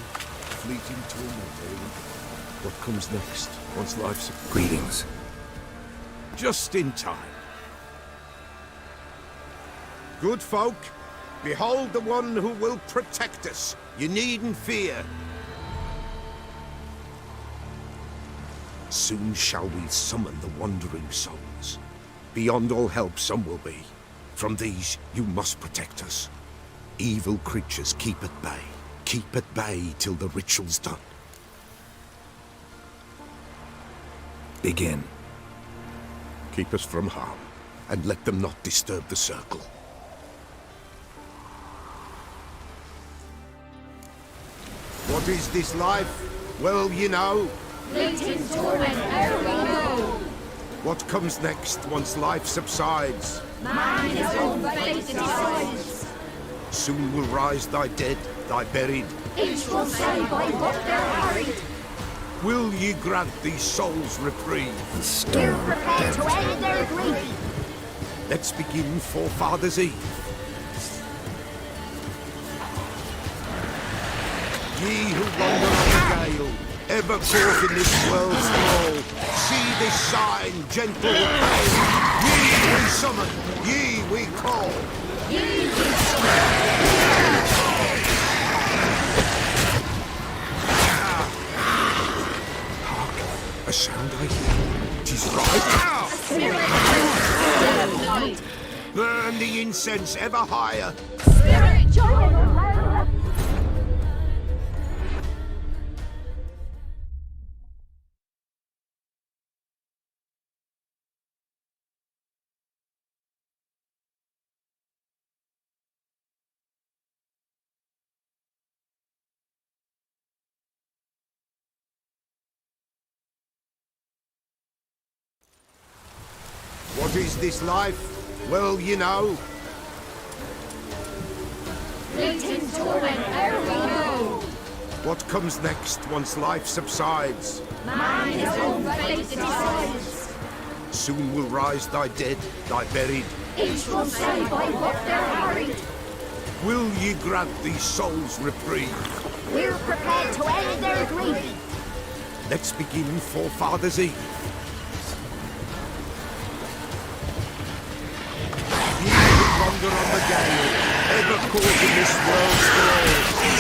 fleeting torment, eh? What comes next, once life's... Greetings. Just in time. Good folk, behold the one who will protect us. You needn't fear. Soon shall we summon the wandering souls. Beyond all help some will be. From these, you must protect us. Evil creatures keep at bay. Keep at bay till the ritual's done. Begin. Keep us from harm, and let them not disturb the circle. What is this life? Well, you know. Fleeting torment, ere we know. What comes next once life subsides? Man his own fate decides. Soon will rise thy dead, thy buried. Each will say by what they're harried. Will ye grant these souls reprieve? You're prepared to end their grief. Let's begin Forefathers' Eve. Ye who wander on the gale, ever caught in this world's thrall, see this sign, gentle pale. Ye we summon, ye we call. Ye we summon. A sound I hear. 'Tis right. Spirit, burn the incense ever higher. Spirit, join us. What is this life? Well, you know. Fleeting torment, ere we know. What comes next once life subsides? Man his own fate decides. Soon will rise thy dead, thy buried. Each will say by what they're harried. Will ye grant these souls reprieve? We're prepared to end their grief. Let's begin Forefathers' Eve. Ye who wander on the gale, ever caught in this world's thrall,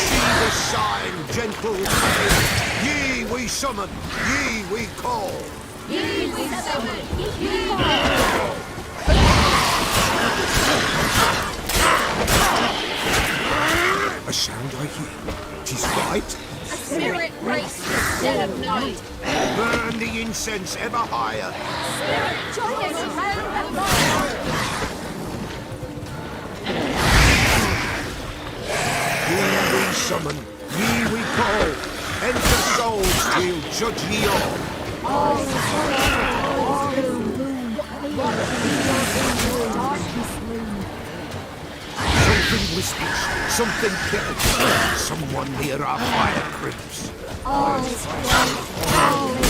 see the sign, gentle pale. Ye we summon, ye we call. Ye we summon, ye call. A sound I hear, 'tis right. A spirit breaks the still of night. Burn the incense ever higher. Spirit, join us round the fire. Ye we summon, ye we call. Enter souls, we'll judge ye all. All is all gloom. Something whispers, something kills. Someone near our fire creeps. All is bright, all is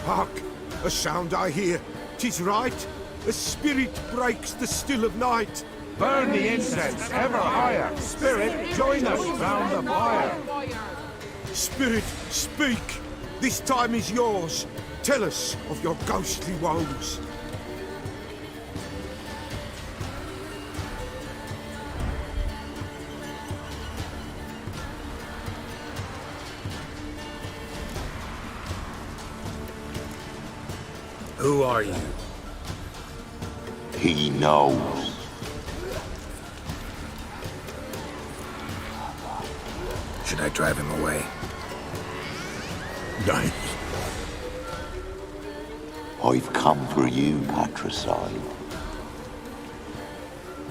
Hark! A sound I hear. 'Tis right. A spirit breaks the still of night. Burn the incense ever higher. Spirit, join us round the fire. Spirit, speak. This time is yours. Tell us of your ghostly woes. Who are you? He knows. Should I drive him away? Nay. I've come for you, patricide.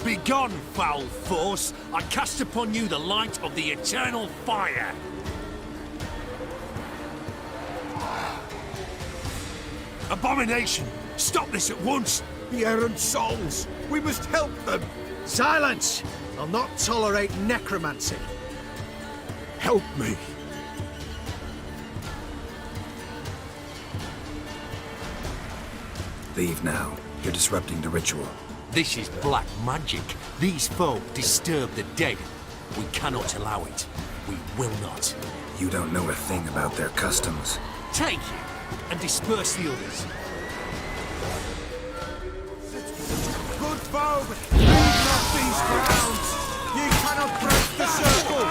Begone, foul force! I cast upon you the light of the eternal fire! Abomination! Stop this at once! The errant souls! We must help them! Silence! I'll not tolerate necromancy. Help me! Leave now. You're disrupting the ritual. This is black magic. These folk disturb the dead. We cannot allow it. We will not. You don't know a thing about their customs. Take it and disperse the others. Good folk! Leave not these grounds! Ye cannot break the circle!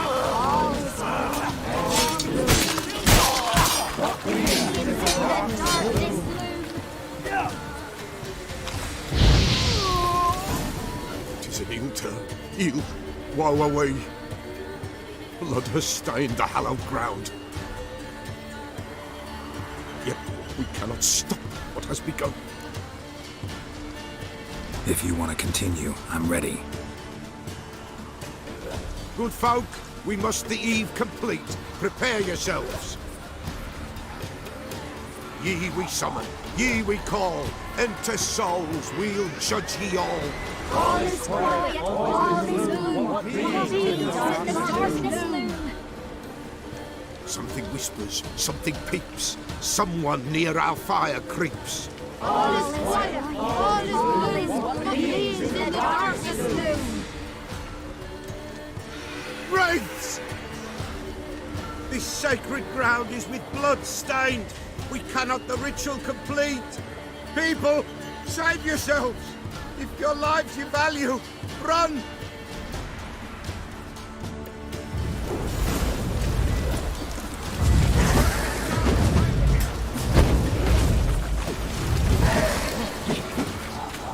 Tis an ill turn. Ill. Woe away. Blood has stained the hallowed ground. Yet we cannot stop what has begun. If you want to continue, I'm ready. Good folk, we must the eve complete. Prepare yourselves. Ye we summon, ye we call. Enter souls, we'll judge ye all. All is quiet, all is gloom. The darkness loom. Something whispers, something peeps. Someone near our fire creeps. All is quiet, all is gloom. The darkness loom. Wraiths! This sacred ground is with blood stained. We cannot the ritual complete. People, save yourselves. If your lives you value, run!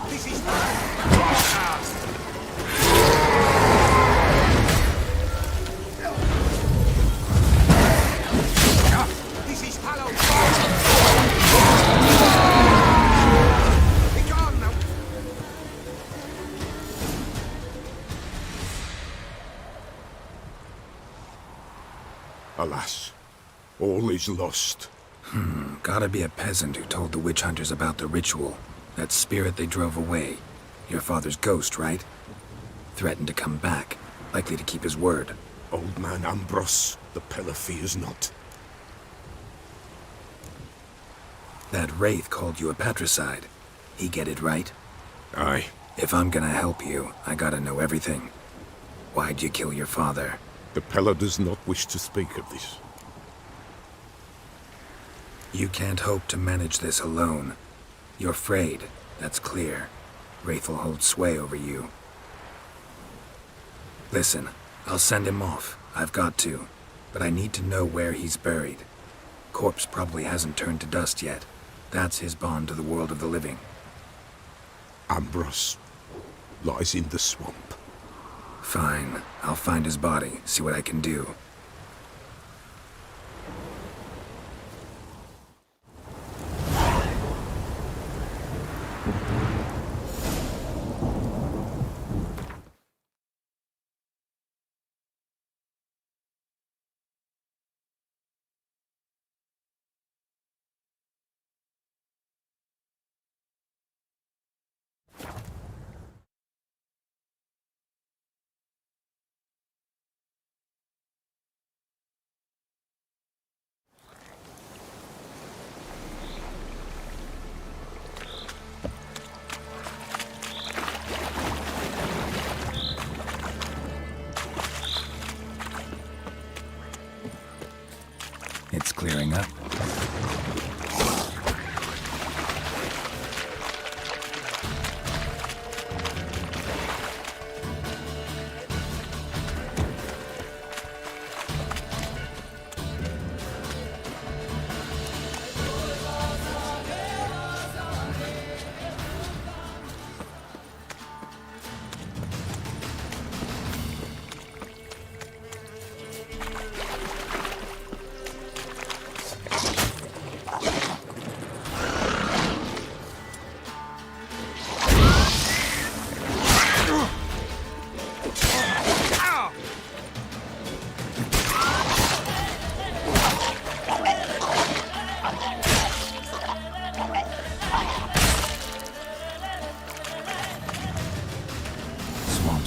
This is This is hallowed. Begone now. Alas, all is lost. Gotta be a peasant who told the witch hunters about the ritual. That spirit they drove away. Your father's ghost, right? Threatened to come back. Likely to keep his word. Old man Ambrose, the Pillar fears not. That wraith called you a patricide. He get it right? Aye. If I'm gonna help you, I gotta know everything. Why'd you kill your father? The Pillar does not wish to speak of this. You can't hope to manage this alone. You're afraid, that's clear. Wraith will hold sway over you. Listen, I'll send him off. I've got to. But I need to know where he's buried. Corpse probably hasn't turned to dust yet. That's his bond to the world of the living. Ambrose lies in the swamp. Fine. I'll find his body, see what I can do. It's clearing up.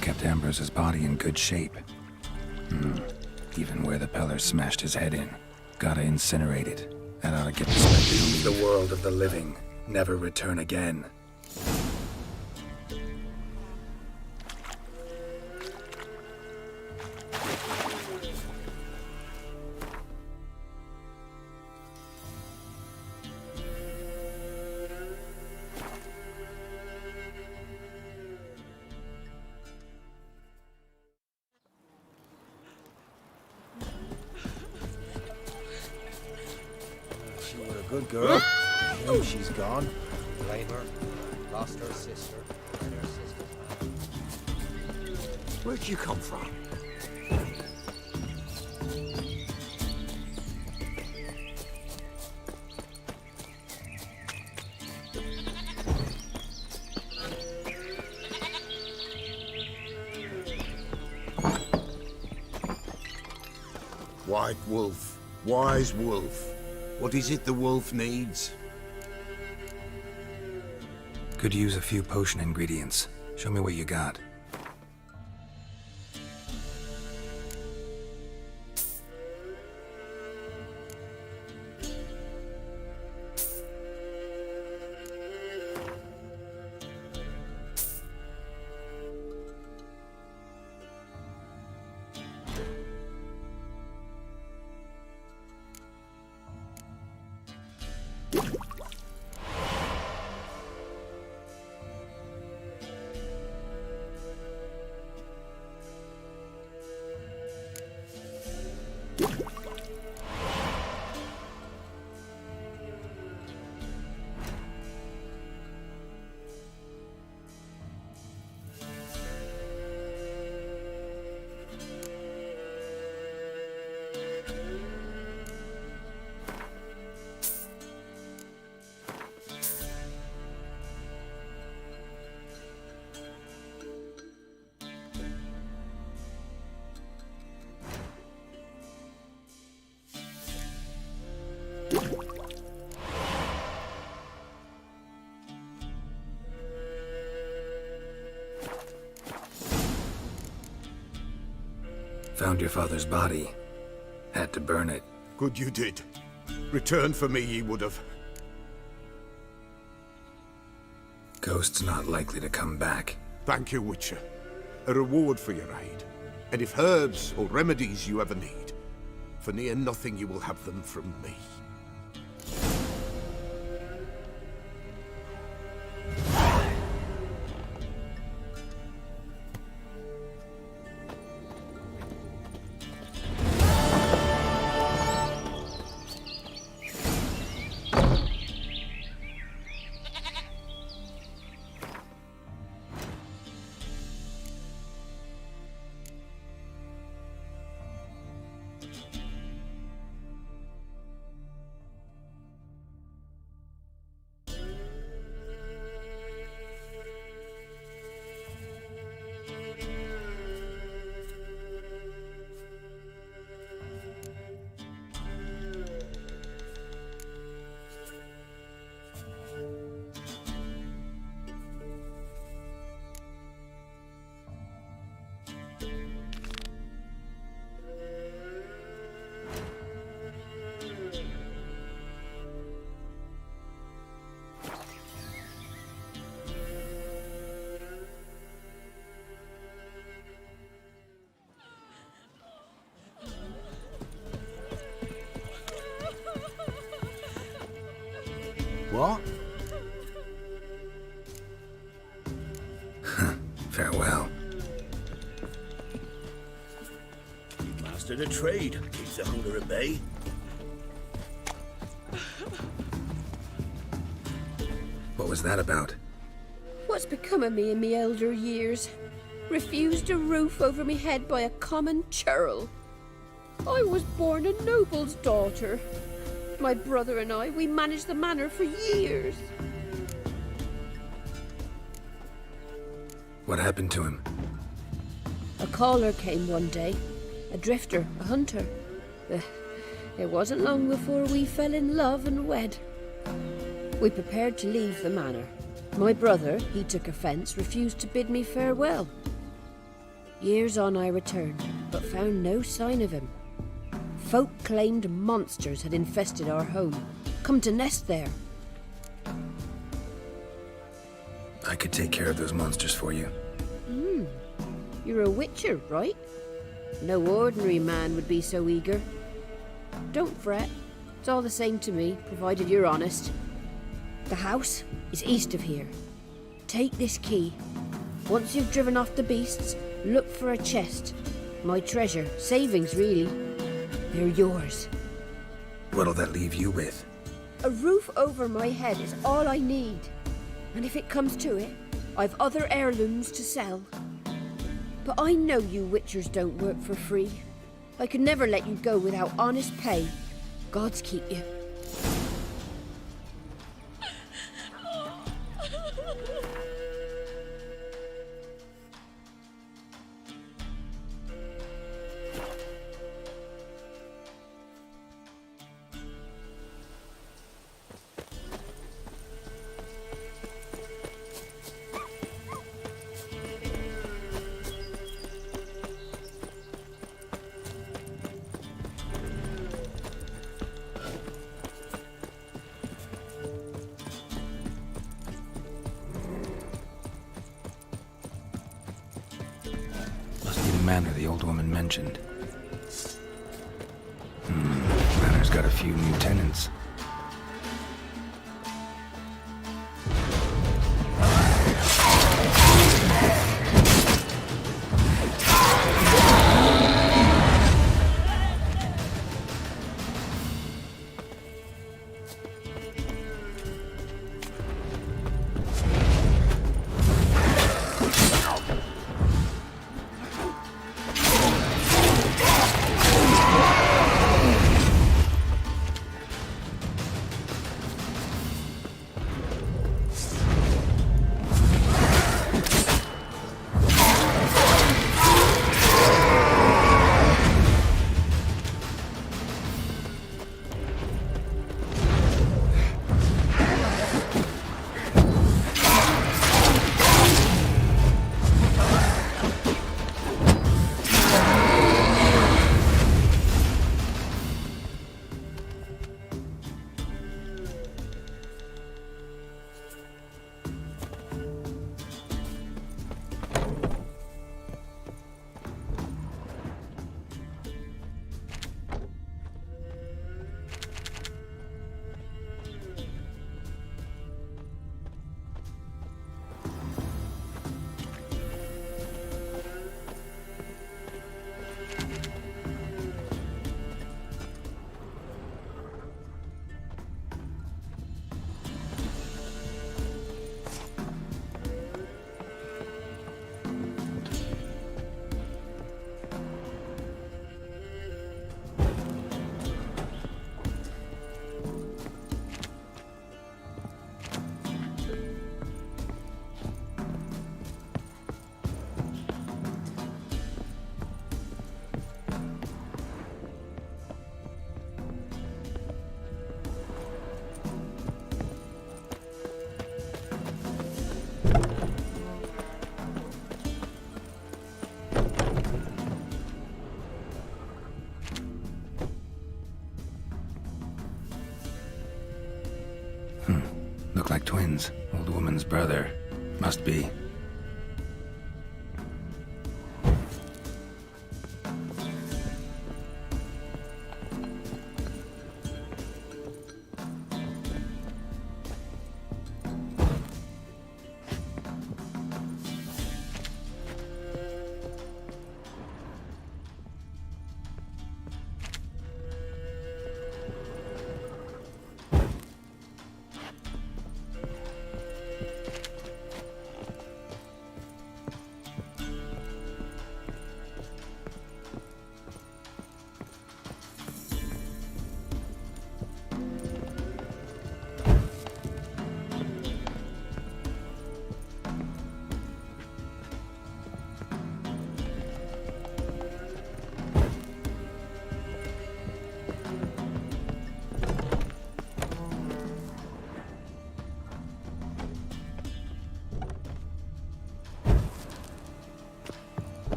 Kept Ambrose's body in good shape. Even where the Pellar smashed his head in. Gotta incinerate it. That ought to get this to the world of the living. Never return again. Good girl. Oh, she's gone. Blame her. Lost her sister. And her sister's man. Where'd you come from? White wolf, wise wolf. What is it the wolf needs? Could use a few potion ingredients. Show me what you got. Found your father's body. Had to burn it. Good you did. Return for me ye would have. Ghost's not likely to come back. Thank you, Witcher. A reward for your aid. And if herbs or remedies you ever need, for near nothing you will have them from me. What? Farewell. Mastered a trade, keeps the hunger at bay. What was that about? What's become of me in me elder years? Refused a roof over me head by a common churl. I was born a noble's daughter. My brother and I, we managed the manor for years. What happened to him? A caller came one day. A drifter, a hunter. It wasn't long before we fell in love and wed. We prepared to leave the manor. My brother, he took offence, refused to bid me farewell. Years on I returned, but found no sign of him. Folk claimed monsters had infested our home, come to nest there. I could take care of those monsters for you. You're a witcher, right? No ordinary man would be so eager. Don't fret. It's all the same to me, provided you're honest. The house is east of here. Take this key. Once you've driven off the beasts, look for a chest. My treasure, savings really. They're yours. What'll that leave you with? A roof over my head is all I need. And if it comes to it, I've other heirlooms to sell. But I know you witchers don't work for free. I could never let you go without honest pay. Gods keep you. Manor the old woman mentioned. Manor's got a few new tenants. Look like twins. Old woman's brother. Must be.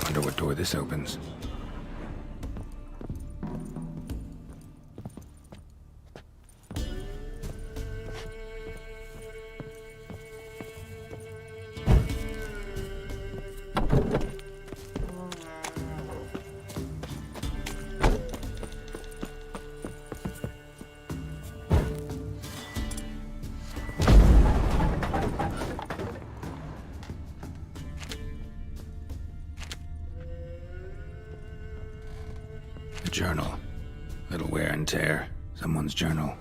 Wonder what door this opens. A journal. Little wear and tear. Someone's journal.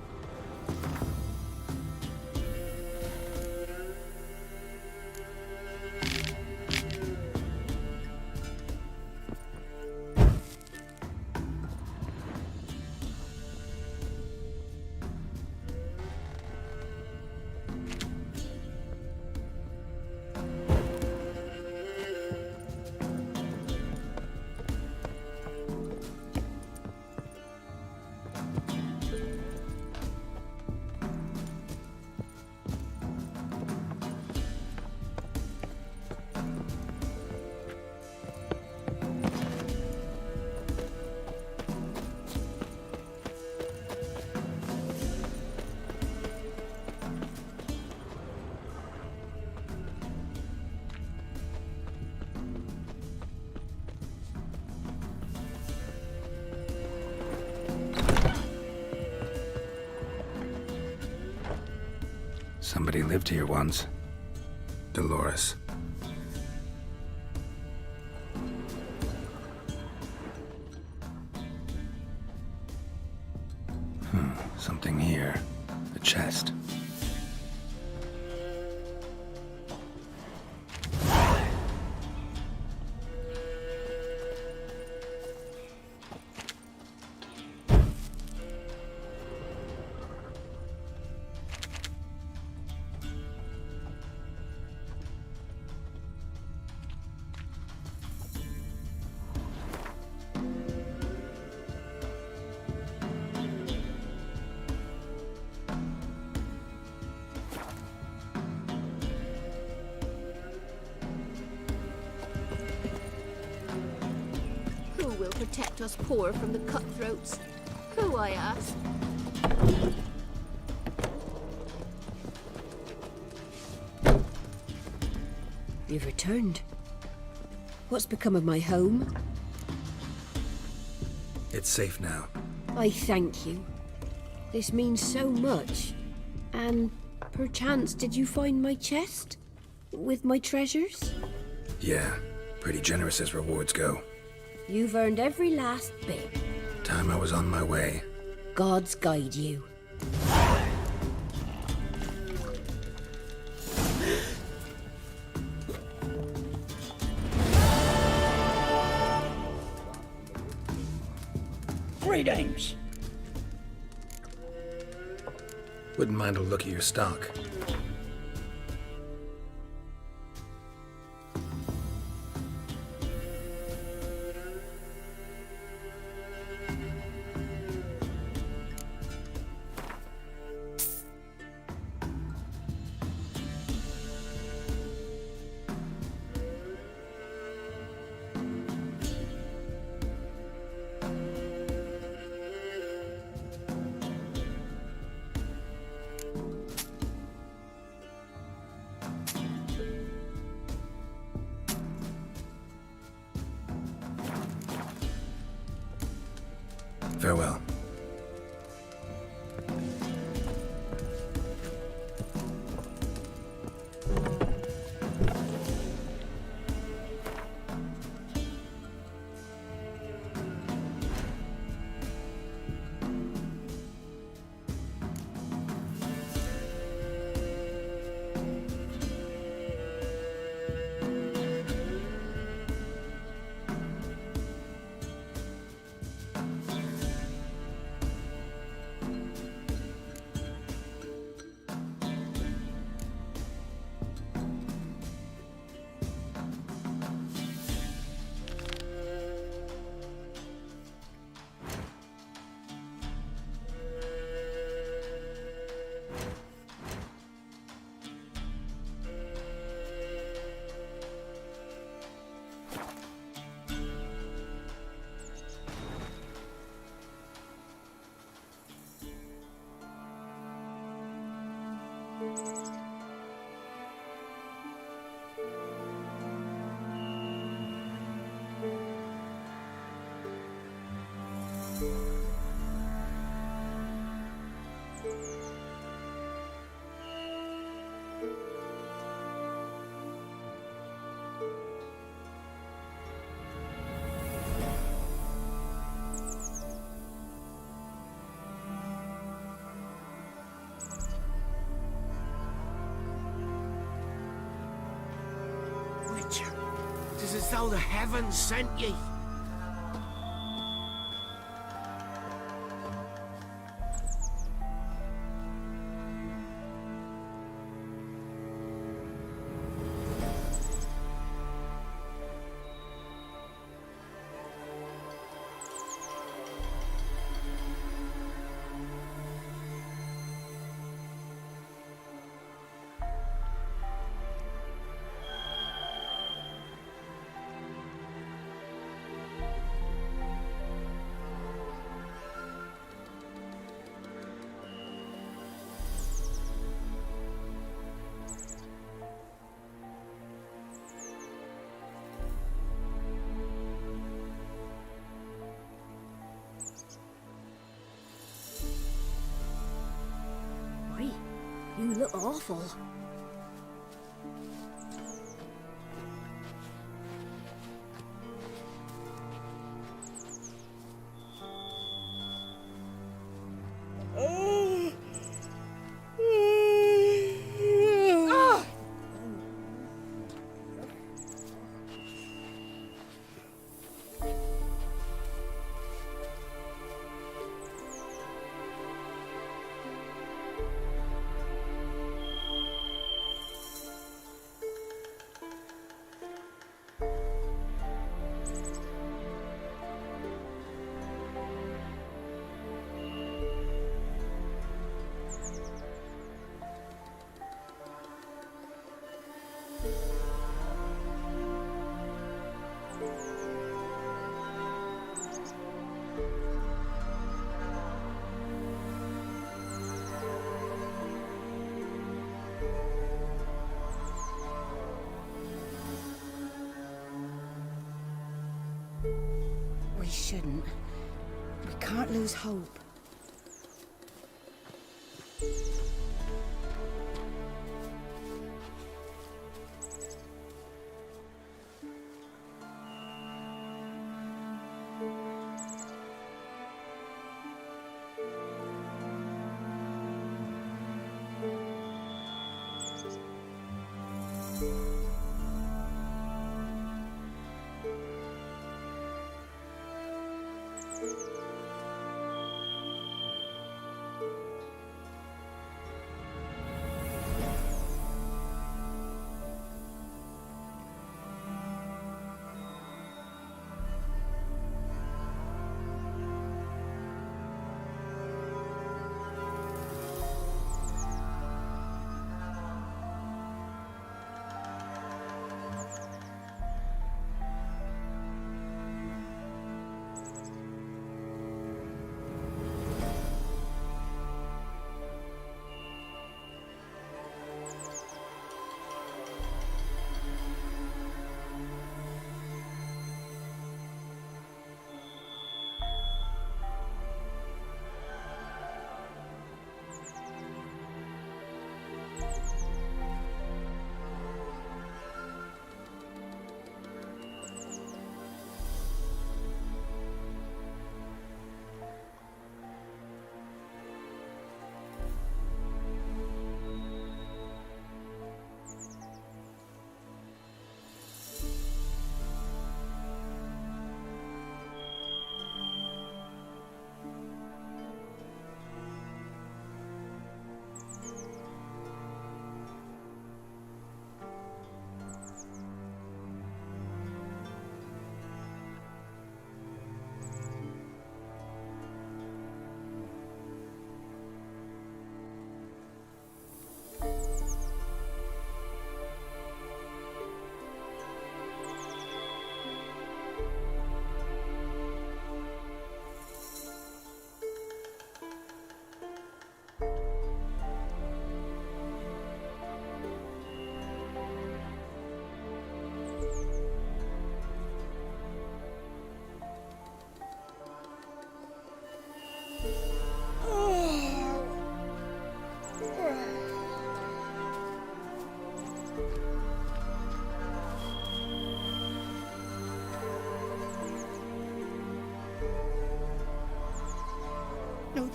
Somebody lived here once. Dolores. Something here. A chest. Protect us poor from the cutthroats. Who, I ask? You've returned. What's become of my home? It's safe now. I thank you. This means so much. And perchance did you find my chest? With my treasures? Yeah, pretty generous as rewards go. You've earned every last bit. Time I was on my way. Gods guide you. Greetings. Wouldn't mind a look at your stock. Farewell. Witcher, it is as though the heavens sent ye. Why, you look awful. We shouldn't. We can't lose hope.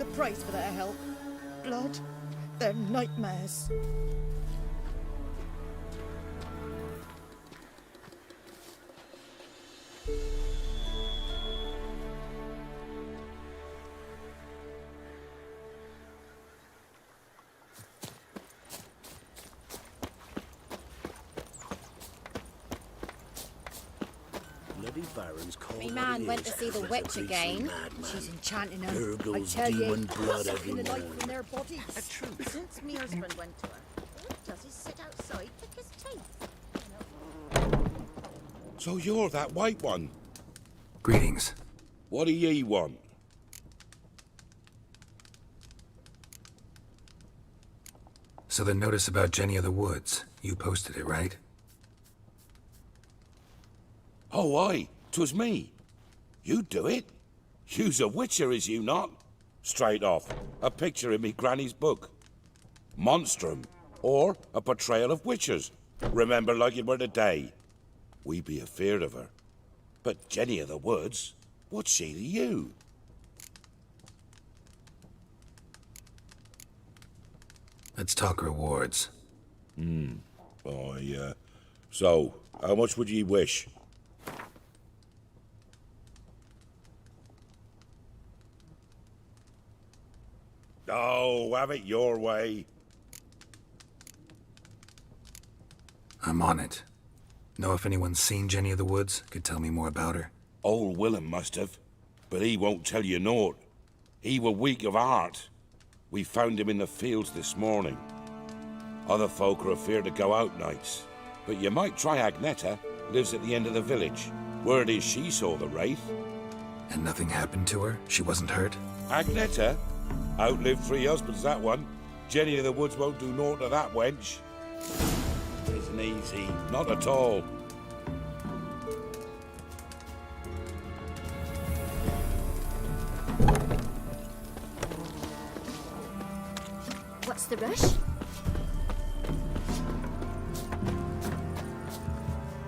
the price for their help. Blood, their nightmares. Me man went to see the witch again. She's enchanting them. I Gurgles tell you, demon blood sucking the everywhere. life from their bodies. A truth. Since me husband went to her, all he does is sit outside, pick his teeth. So you're that white one? Greetings. What do ye want? So the notice about Jenny of the Woods, you posted it, right? Oh, aye, 'twas me. You do it? You's a witcher, is you not? Straight off, a picture in me granny's book. Monstrum, or a portrayal of witchers. Remember like it were today. We be afeard of her. But Jenny of the Woods, what's she to you? Let's talk rewards. So, how much would ye wish? Oh, have it your way. I'm on it. Know if anyone's seen Jenny of the Woods? Could tell me more about her? Old Willem must have, but he won't tell you naught. He were weak of heart. We found him in the fields this morning. Other folk are afeard to go out nights, but you might try Agneta, lives at the end of the village. Word is she saw the wraith. And nothing happened to her? She wasn't hurt? Agneta? Outlived 3 husbands, that one. Jenny of the Woods won't do naught to that wench. Isn't easy, not at all. What's the rush?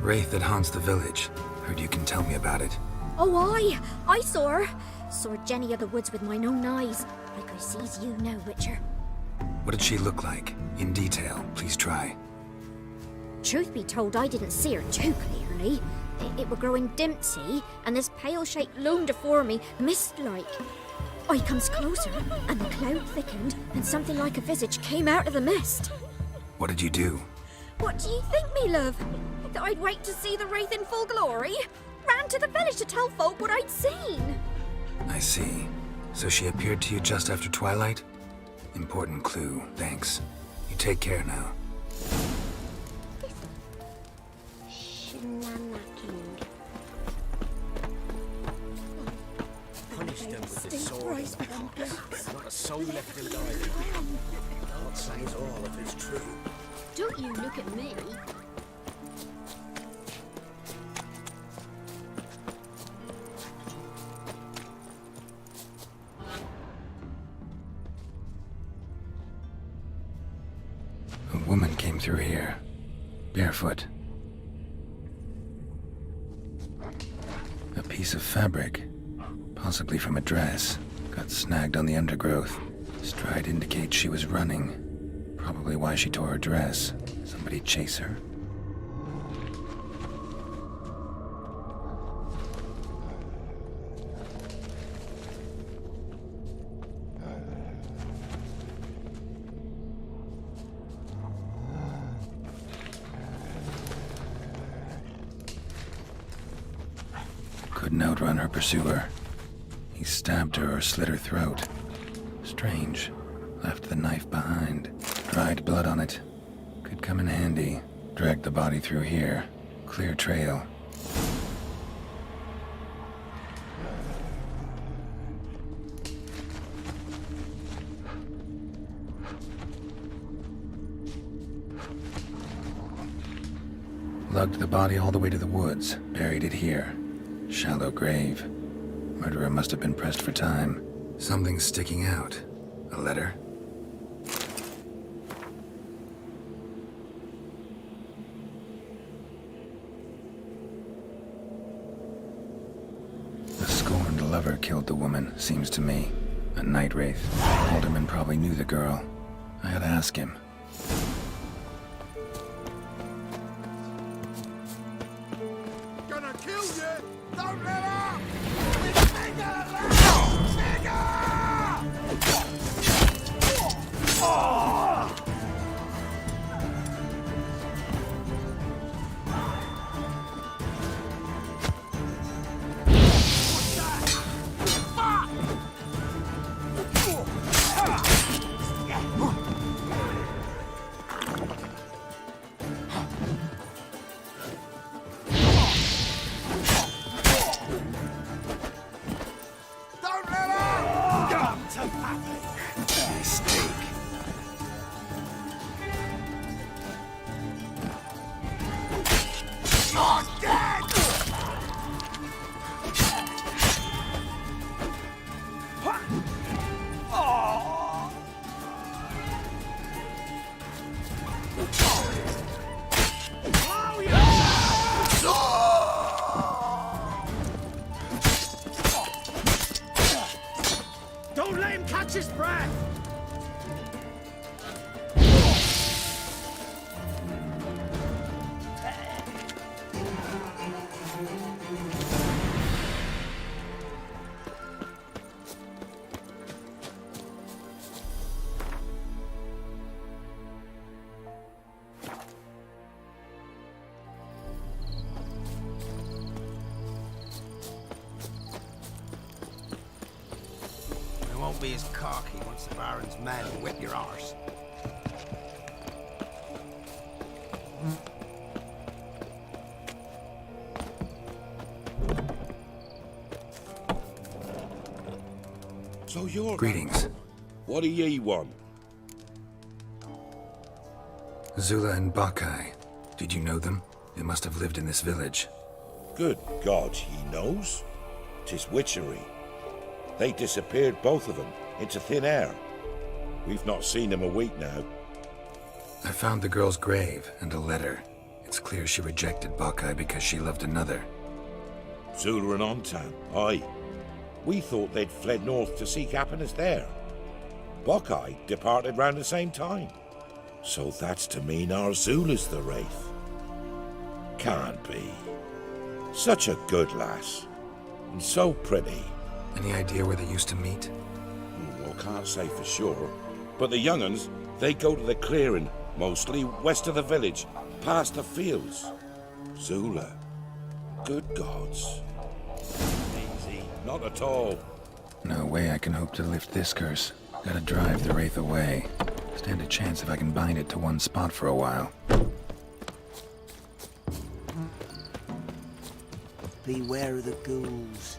Wraith that haunts the village. Heard you can tell me about it. Oh, I saw her. Saw Jenny of the Woods with mine own eyes. Like I sees you now, Witcher. What did she look like? In detail, please try. Truth be told, I didn't see her too clearly. It were growing dim, see, and this pale shape loomed afore me, mist-like. I comes closer, and the cloud thickened, and something like a visage came out of the mist. What did you do? What do you think, me love? That I'd wait to see the wraith in full glory? Ran to the village to tell folk what I'd seen. I see. So she appeared to you just after twilight? Important clue, thanks. You take care now. Punish them with the sword. Not a soul left alive. God says all if it's true. Don't you look at me. A woman came through here, barefoot. A piece of fabric, possibly from a dress, got snagged on the undergrowth. Stride indicates she was running. Probably why she tore her dress. Somebody chase her? Couldn't outrun her pursuer. He stabbed her or slit her throat. Strange. Left the knife behind. Dried blood on it. Could come in handy. Dragged the body through here. Clear trail. Lugged the body all the way to the woods. Buried it here. Shallow grave. Murderer must have been pressed for time. Something's sticking out. A letter? The scorned lover killed the woman, seems to me. A A night wraith. Alderman probably knew the girl. I had to ask him. Gonna kill you! Don't let up! Don't let him catch his breath! We won't be as cocky once the Baron's men whip your arse. So you're... Greetings. What do ye want? Zula and Bakai. Did you know them? They must have lived in this village. Good God, he knows. 'Tis witchery. They disappeared, both of them, into thin air. We've not seen them a week now. I found the girl's grave and a letter. It's clear she rejected Bakai because she loved another. Zula and Ontan, aye. We thought they'd fled north to seek happiness there. Bakai departed round the same time. So that's to mean our Zula's the wraith. Can't be. Such a good lass. And so pretty. Any idea where they used to meet? Well, can't say for sure. But the young'uns, they go to the clearing, mostly west of the village, past the fields. Zula. Good gods. Easy. Not at all. No way I can hope to lift this curse. Gotta drive the wraith away. Stand a chance if I can bind it to one spot for a while. Beware of the ghouls.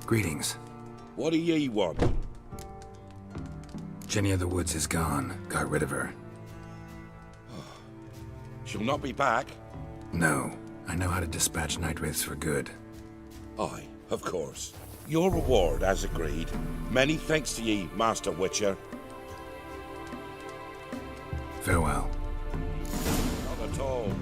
Greetings. What do ye want? Jenny of the Woods is gone. Got rid of her. She'll not be back? No. I know how to dispatch night wraiths for good. Aye, of course. Your reward, as agreed. Many thanks to ye, Master Witcher. Farewell. Not at all.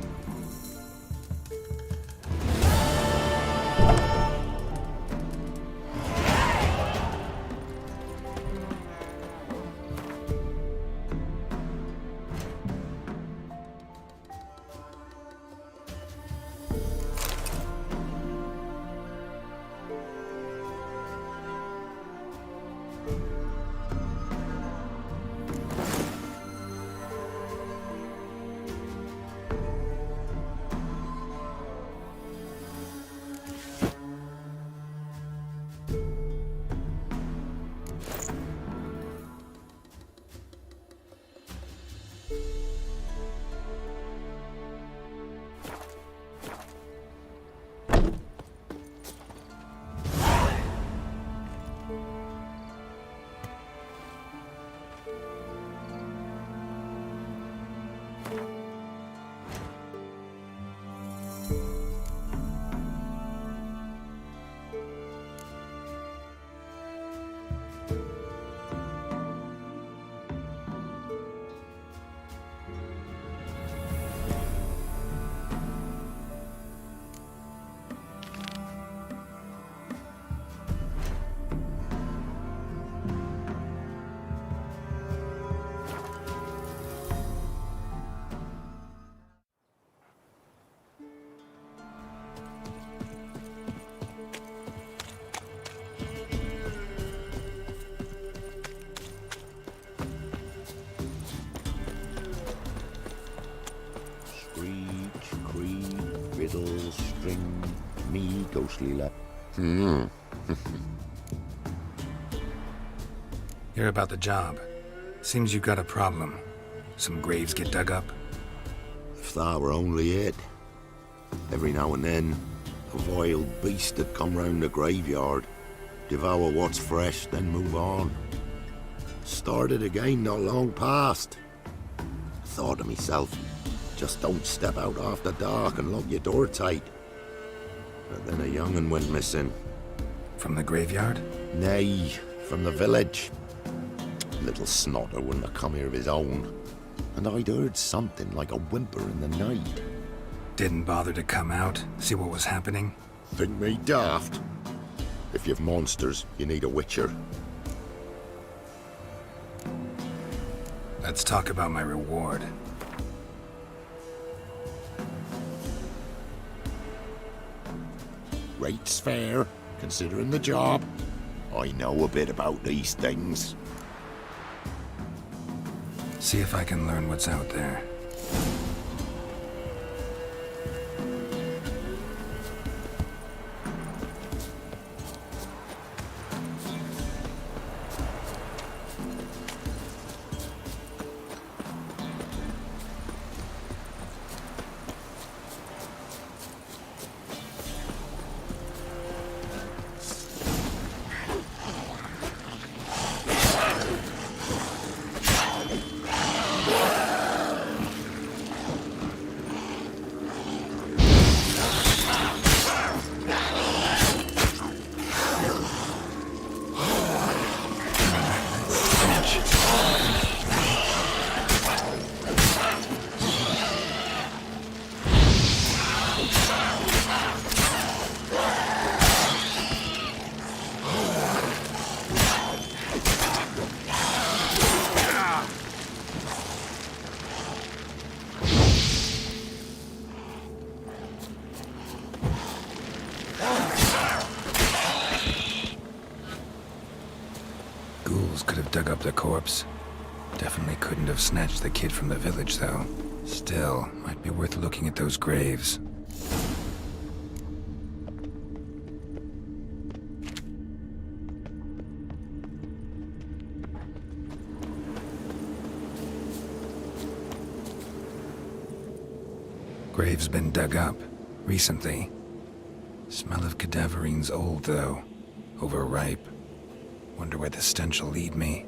Riddle, string, me, ghostly lap. Hear about the job. Seems you got a problem. Some graves get dug up? If that were only it. Every now and then, a vile beast that come round the graveyard, devour what's fresh, then move on. Started again not long past. Thought to myself, just don't step out after dark and lock your door tight. But then a young'un went missing. From the graveyard? Nay, from the village. Little snotter wouldn't have come here of his own. And I'd heard something like a whimper in the night. Didn't bother to come out, see what was happening? Think me daft? If you've monsters, you need a witcher. Let's talk about my reward. Rate's fair, considering the job. I know a bit about these things. See if I can learn what's out there. corpse. Definitely couldn't have snatched the kid from the village, though. Still, might be worth looking at those graves. Grave's been dug up recently. Smell of cadaverine's old, though. Overripe. Wonder where the stench will lead me.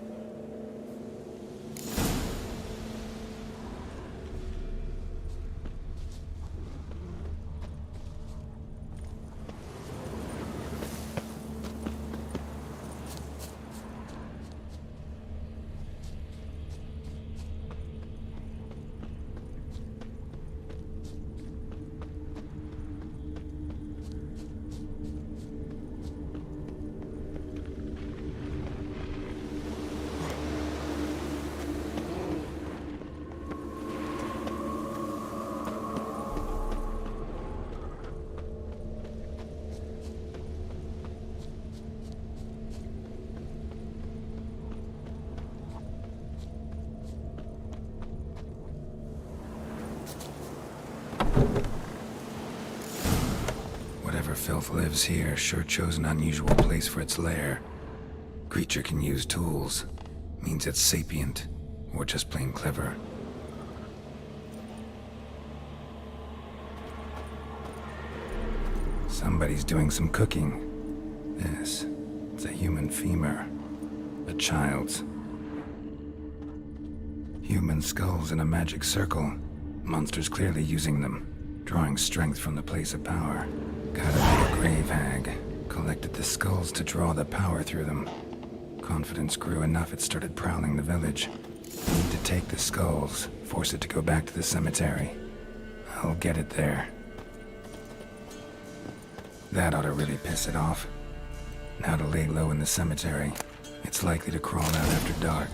Whatever filth lives here sure chose an unusual place for its lair. Creature can use tools. Means it's sapient, or just plain clever. Somebody's doing some cooking. It's a human femur. A child's. Human skulls in a magic circle. Monsters clearly using them, drawing strength from the place of power. Gotta be a grave hag. Collected the skulls to draw the power through them. Confidence grew enough it started prowling the village. Need to take the skulls, force it to go back to the cemetery. I'll get it there. That ought to really piss it off. Now to lay low in the cemetery. It's likely to crawl out after dark.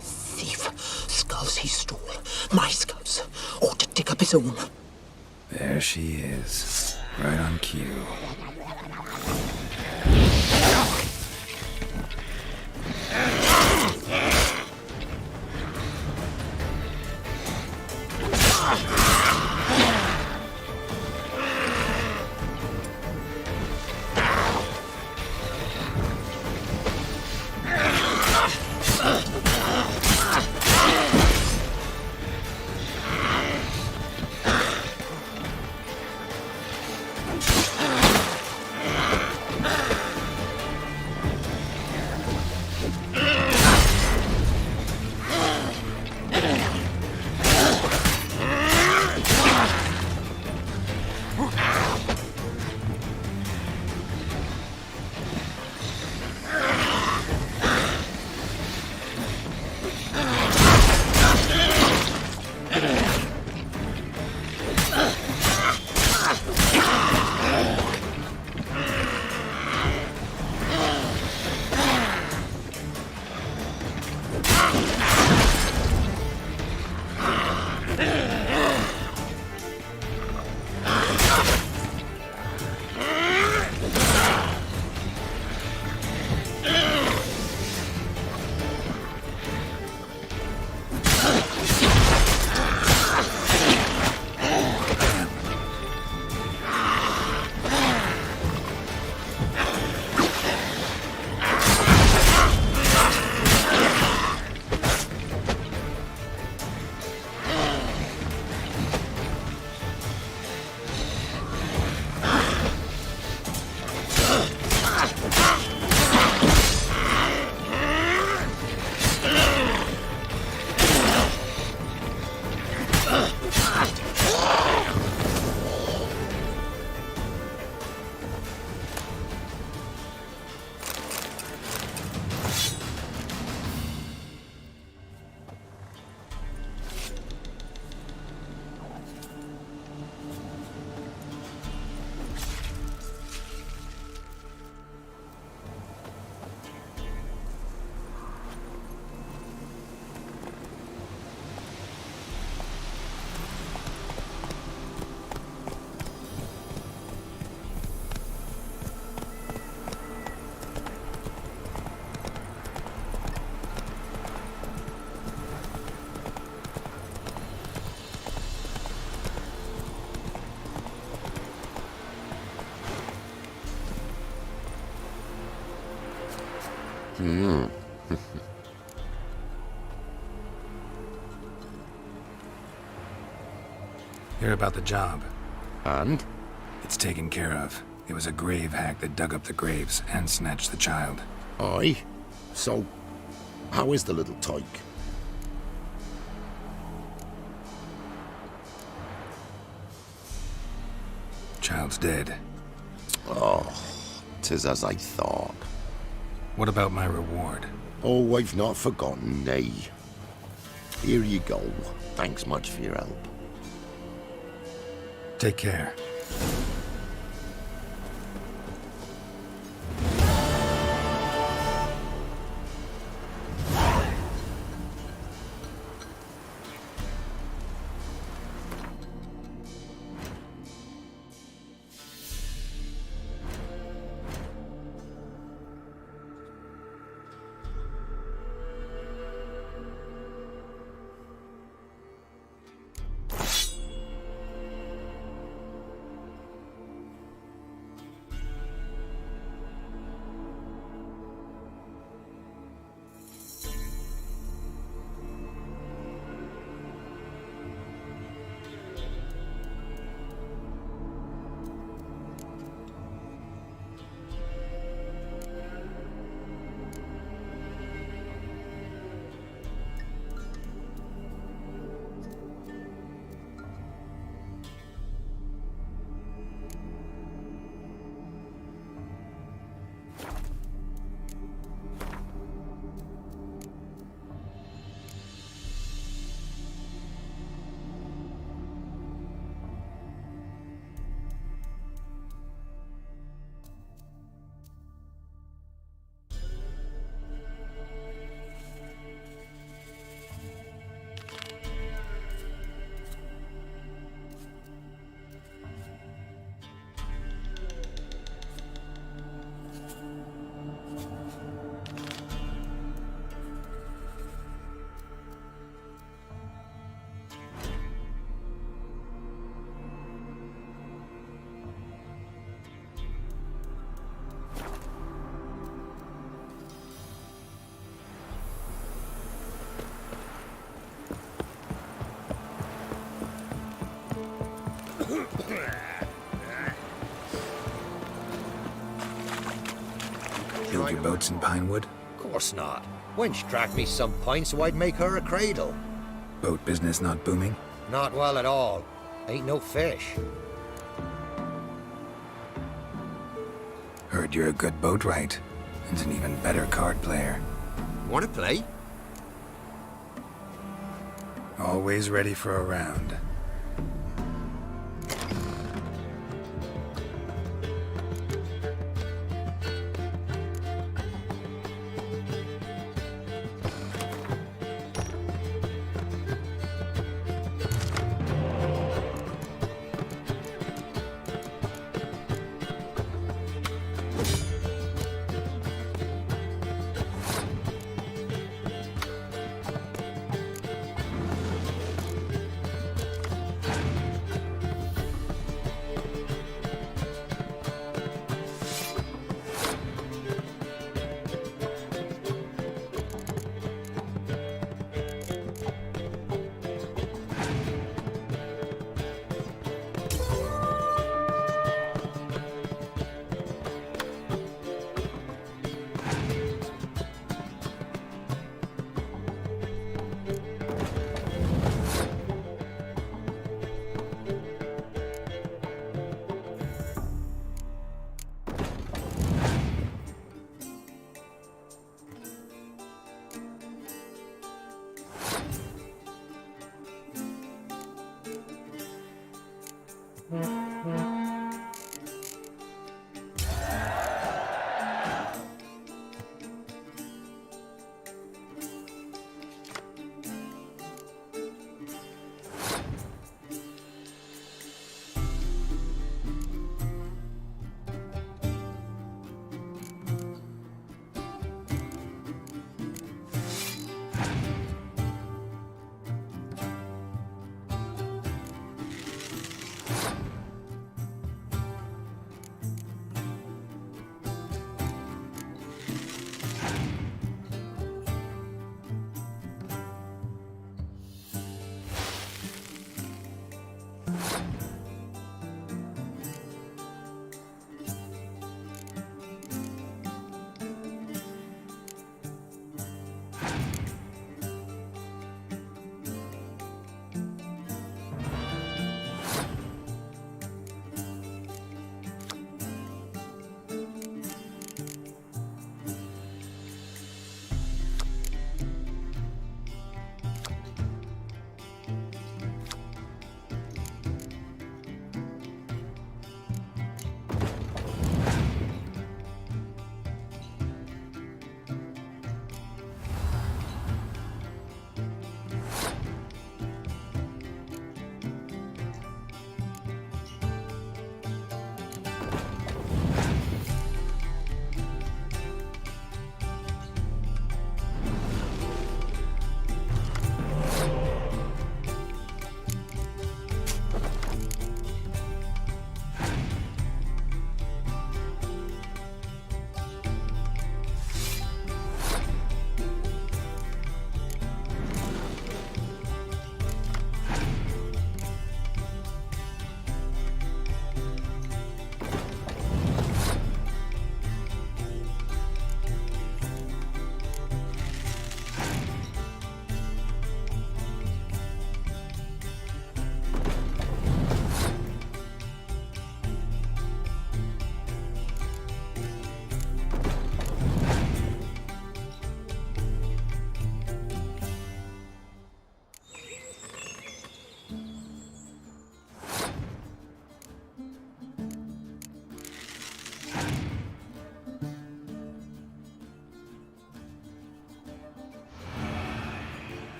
Thief. Skulls he stole. My skulls. Ought to dig up his own. There she is. Right on cue. Hear about the job. And? It's taken care of. It was a grave hack that dug up the graves and snatched the child. Aye? So, how is the little tyke? Child's dead. Oh, 'tis as I thought. What about my reward? Oh, I've not forgotten, nay. Here you go. Thanks much for your help. Take care. Build your boats in Pinewood? Course not. Wench dragged me some pine so I'd make her a cradle. Boat business not booming? Not well at all. Ain't no fish. Heard you're a good boatwright, and an even better card player. Wanna play? Always ready for a round.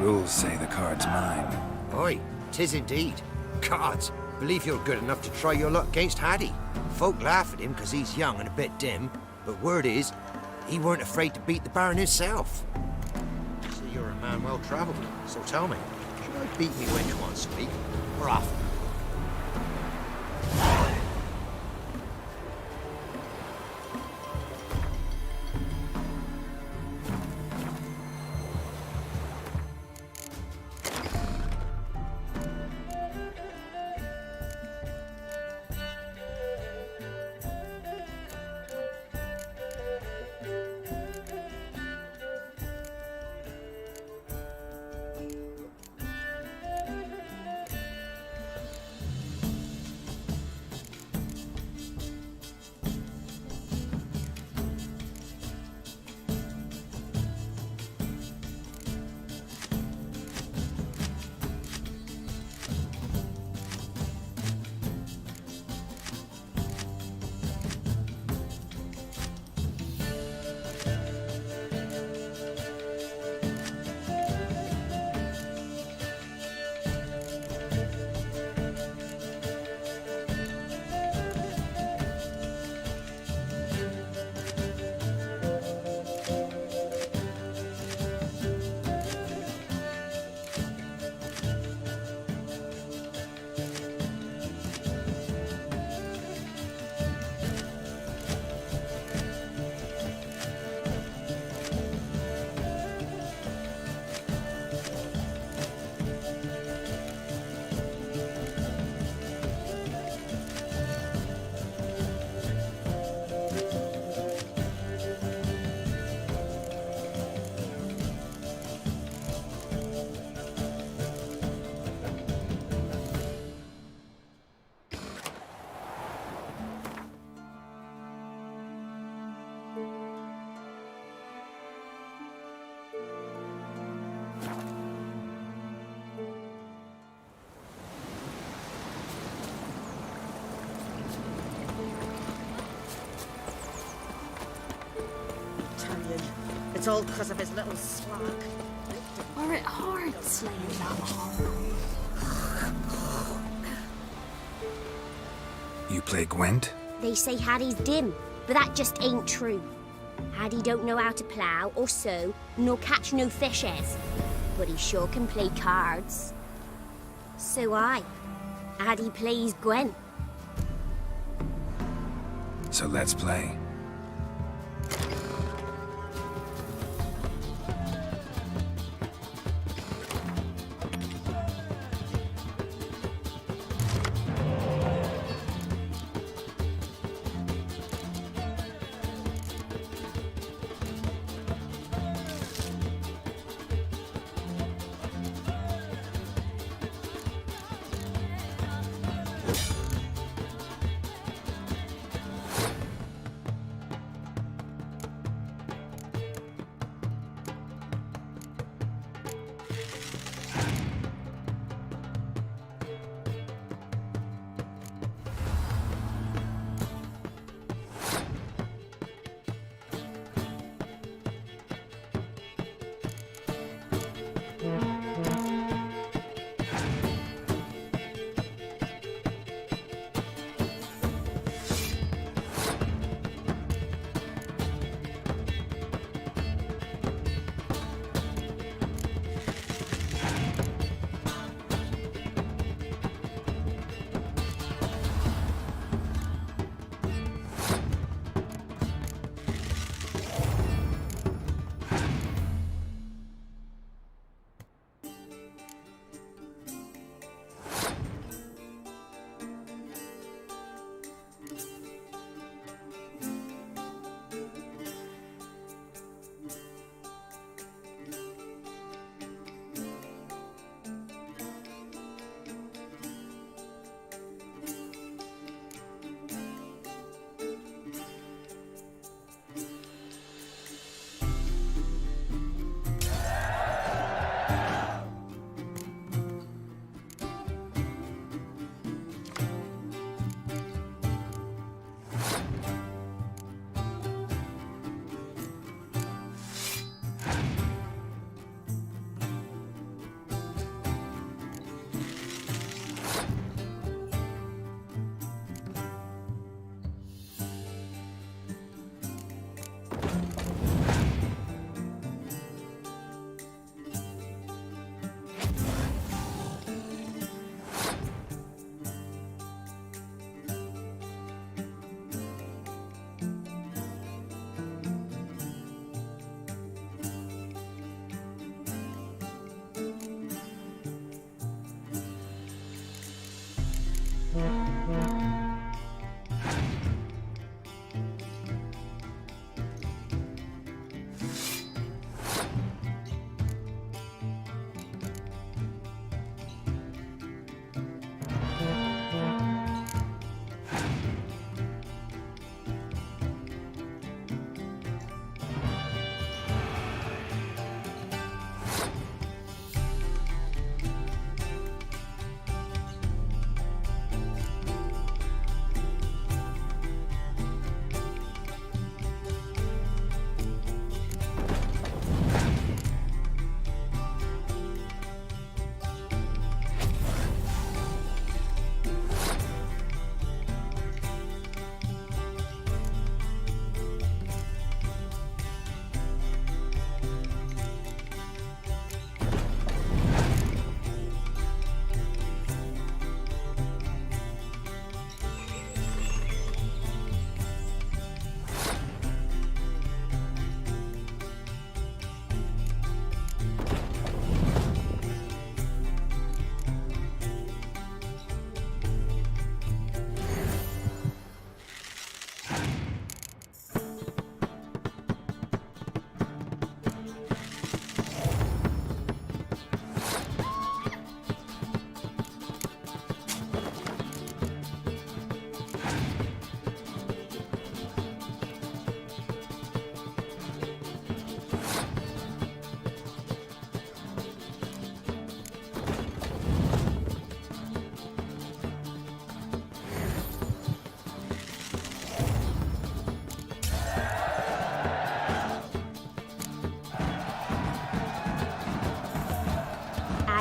rules say the card's mine. Aye, 'tis indeed. Gods, believe you're good enough to try your luck against Hattie. Folk laugh at him 'cause he's young and a bit dim, but word is, he weren't afraid to beat the Baron himself. So you're a man well-travelled, so tell me, should I beat me wench once a week, or often? It's all because of his little slack. Were it hard slaying that hard? You play Gwent? They say Hattie's dim, but that just ain't true. Hattie don't know how to plough or sew, nor catch no fishes. But he sure can play cards. So Hattie plays Gwen. So let's play.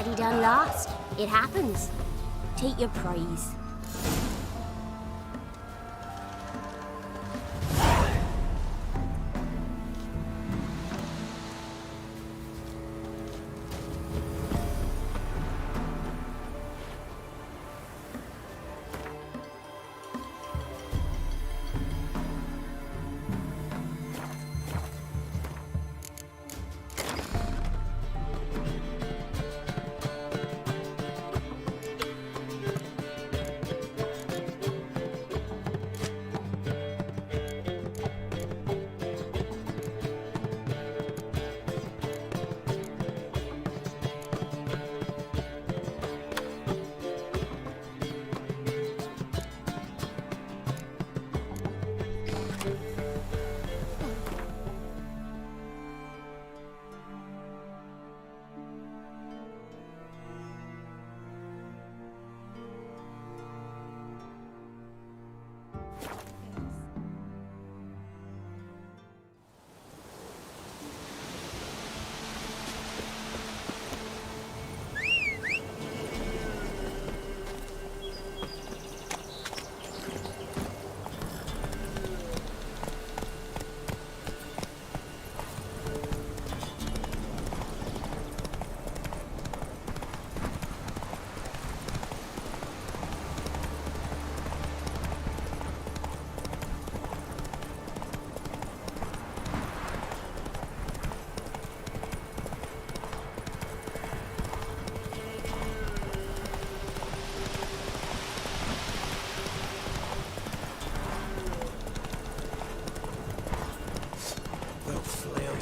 he done lost. It happens. Take your prize.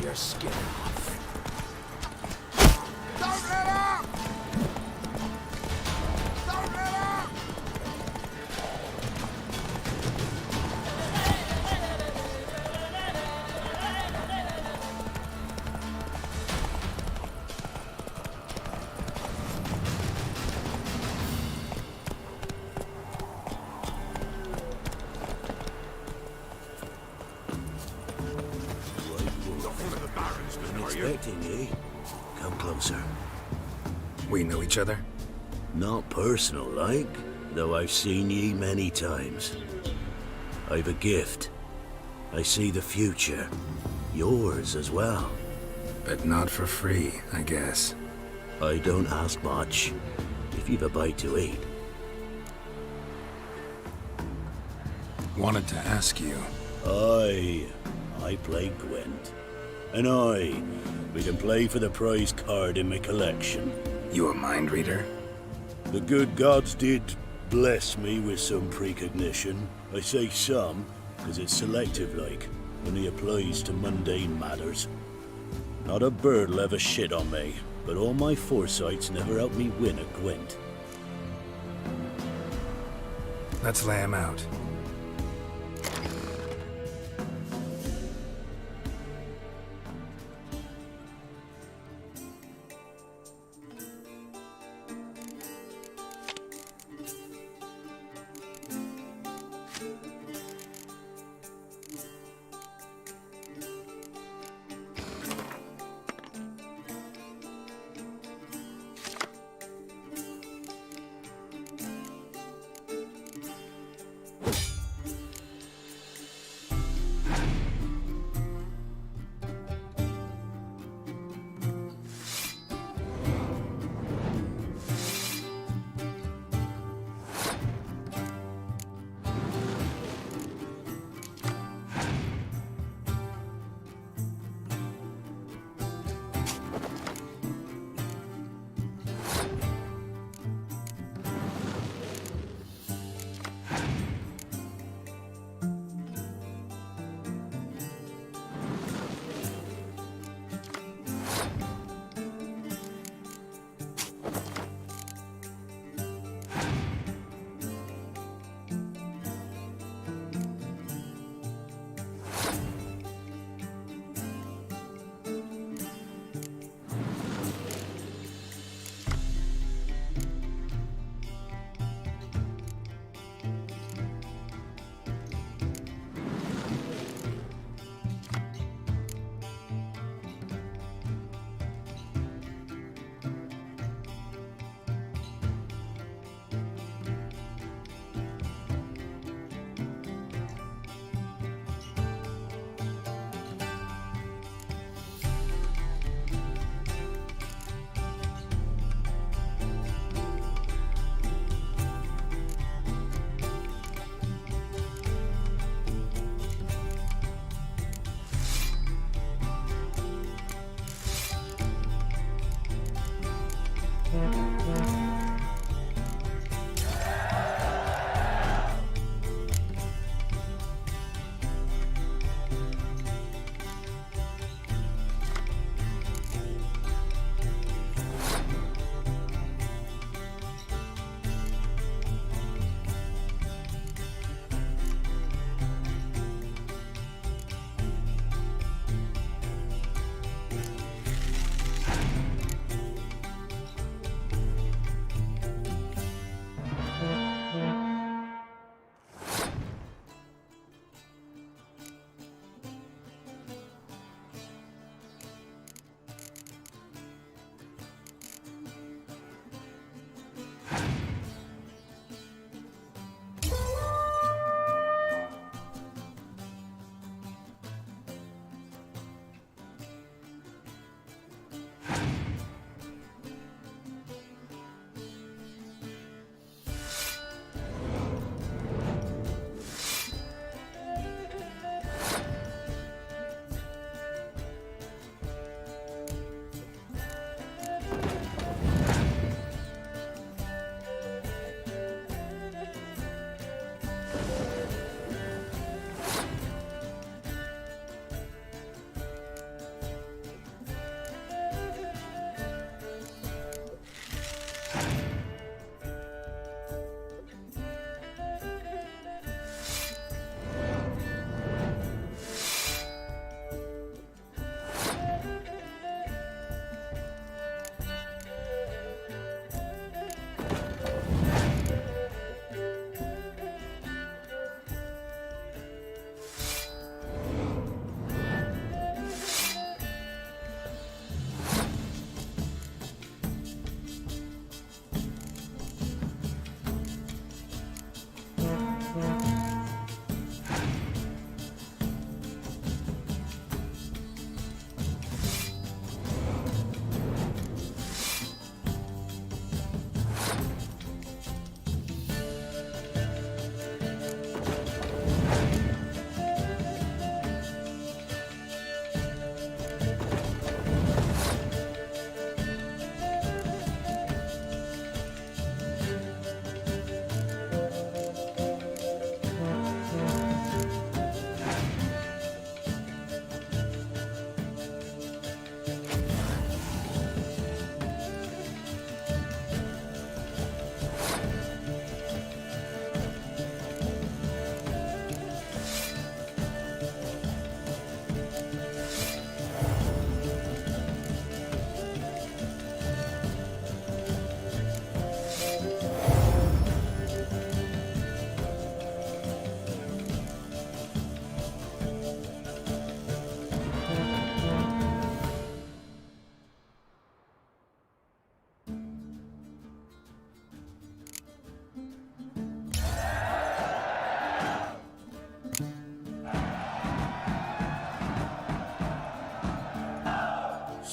Your skin off. Don't let up! Don't let up! Expecting ye. Come closer. We know each other? Not personal like, though I've seen ye many times. I've a gift. I see the future. Yours as well. But not for free, I guess. I don't ask much, if you've a bite to eat. Wanted to ask you. I play Gwent. And we can play for the prize card in my collection. You a mind reader? The good gods did bless me with some precognition. I say some, because it's selective like, only applies to mundane matters. Not a bird'll ever shit on me, but all my foresight's never helped me win a Gwent. Let's lay him out.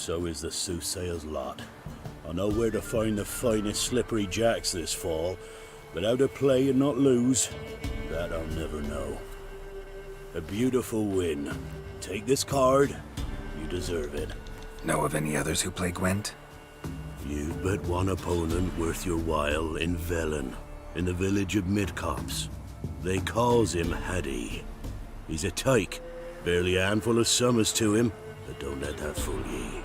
So is the soothsayer's lot. I know where to find the finest slippery jacks this fall, but how to play and not lose, that I'll never know. A beautiful win. Take this card, you deserve it. Know of any others who play Gwent? You've but one opponent worth your while in Velen, in the village of Midcopse. They calls him Haddy. He's a tyke, barely a handful of summers to him, but don't let that fool ye.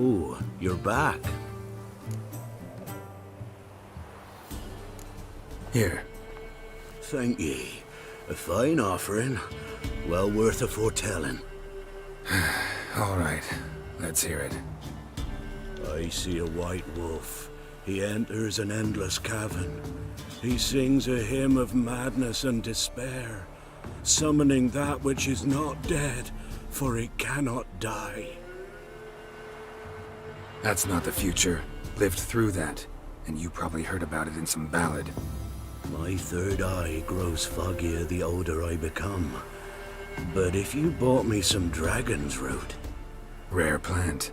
Oh, you're back. Here. Thank ye. A fine offering. Well worth a foretelling. All right. Let's hear it. I see a white wolf. He enters an endless cavern. He sings a hymn of madness and despair, summoning that which is not dead, for it cannot die. That's not the future. Lived through that, and you probably heard about it in some ballad. My third eye grows foggier the older I become. But if you bought me some dragon's root... Rare plant.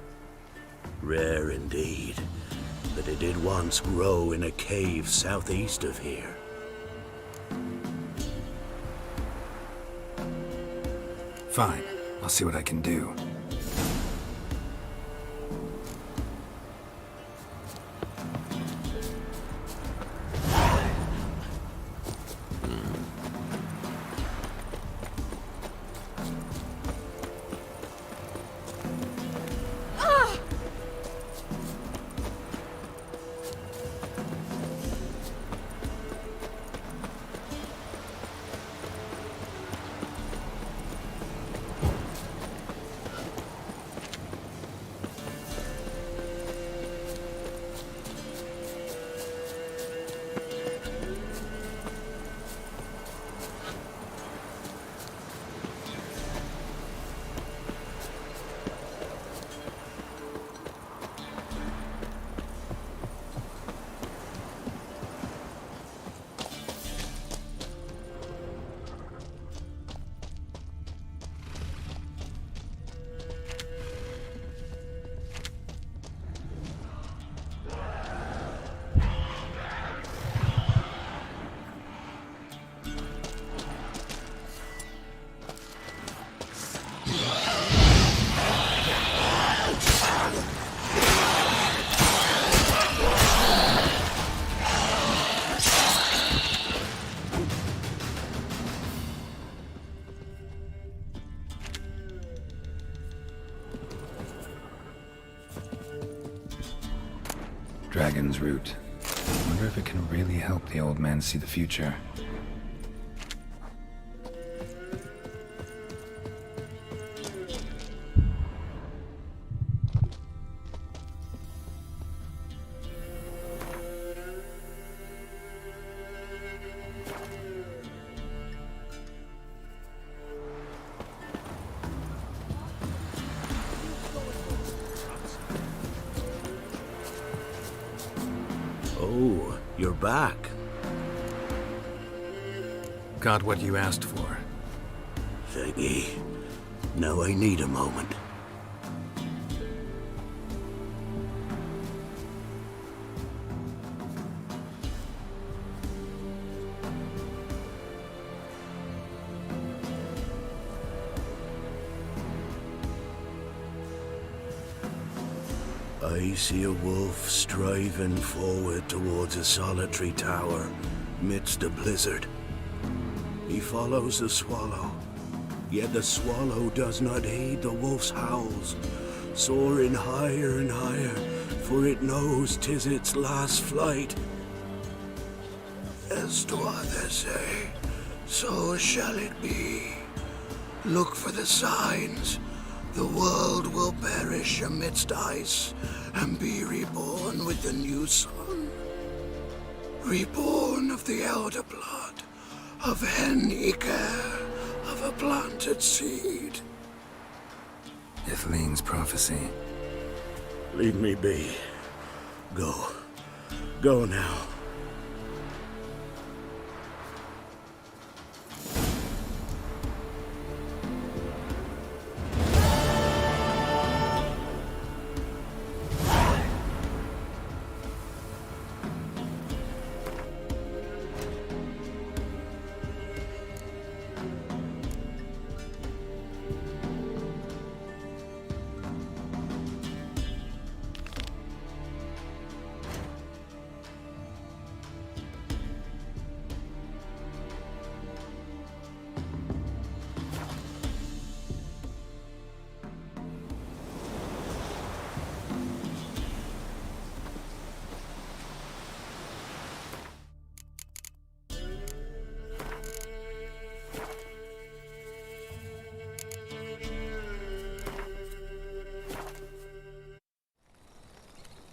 Rare indeed. But it did once grow in a cave southeast of here. Fine. I'll see what I can do. Dragon's root. Wonder if it can really help the old man see the future. Oh, you're back. Got what you asked for. Thank ye. Now I need a moment. I see a wolf striving forward towards a solitary tower midst a blizzard. He follows the swallow, yet the swallow does not heed the wolf's howls, soaring higher and higher, for it knows 'tis its last flight. As to others say, so shall it be. Look for the signs. The world will perish amidst ice and be reborn with the new sun. Reborn of the elder blood, of Hen-Iker, of a planted seed. Ithleen's prophecy. Leave me be. Go. Go now.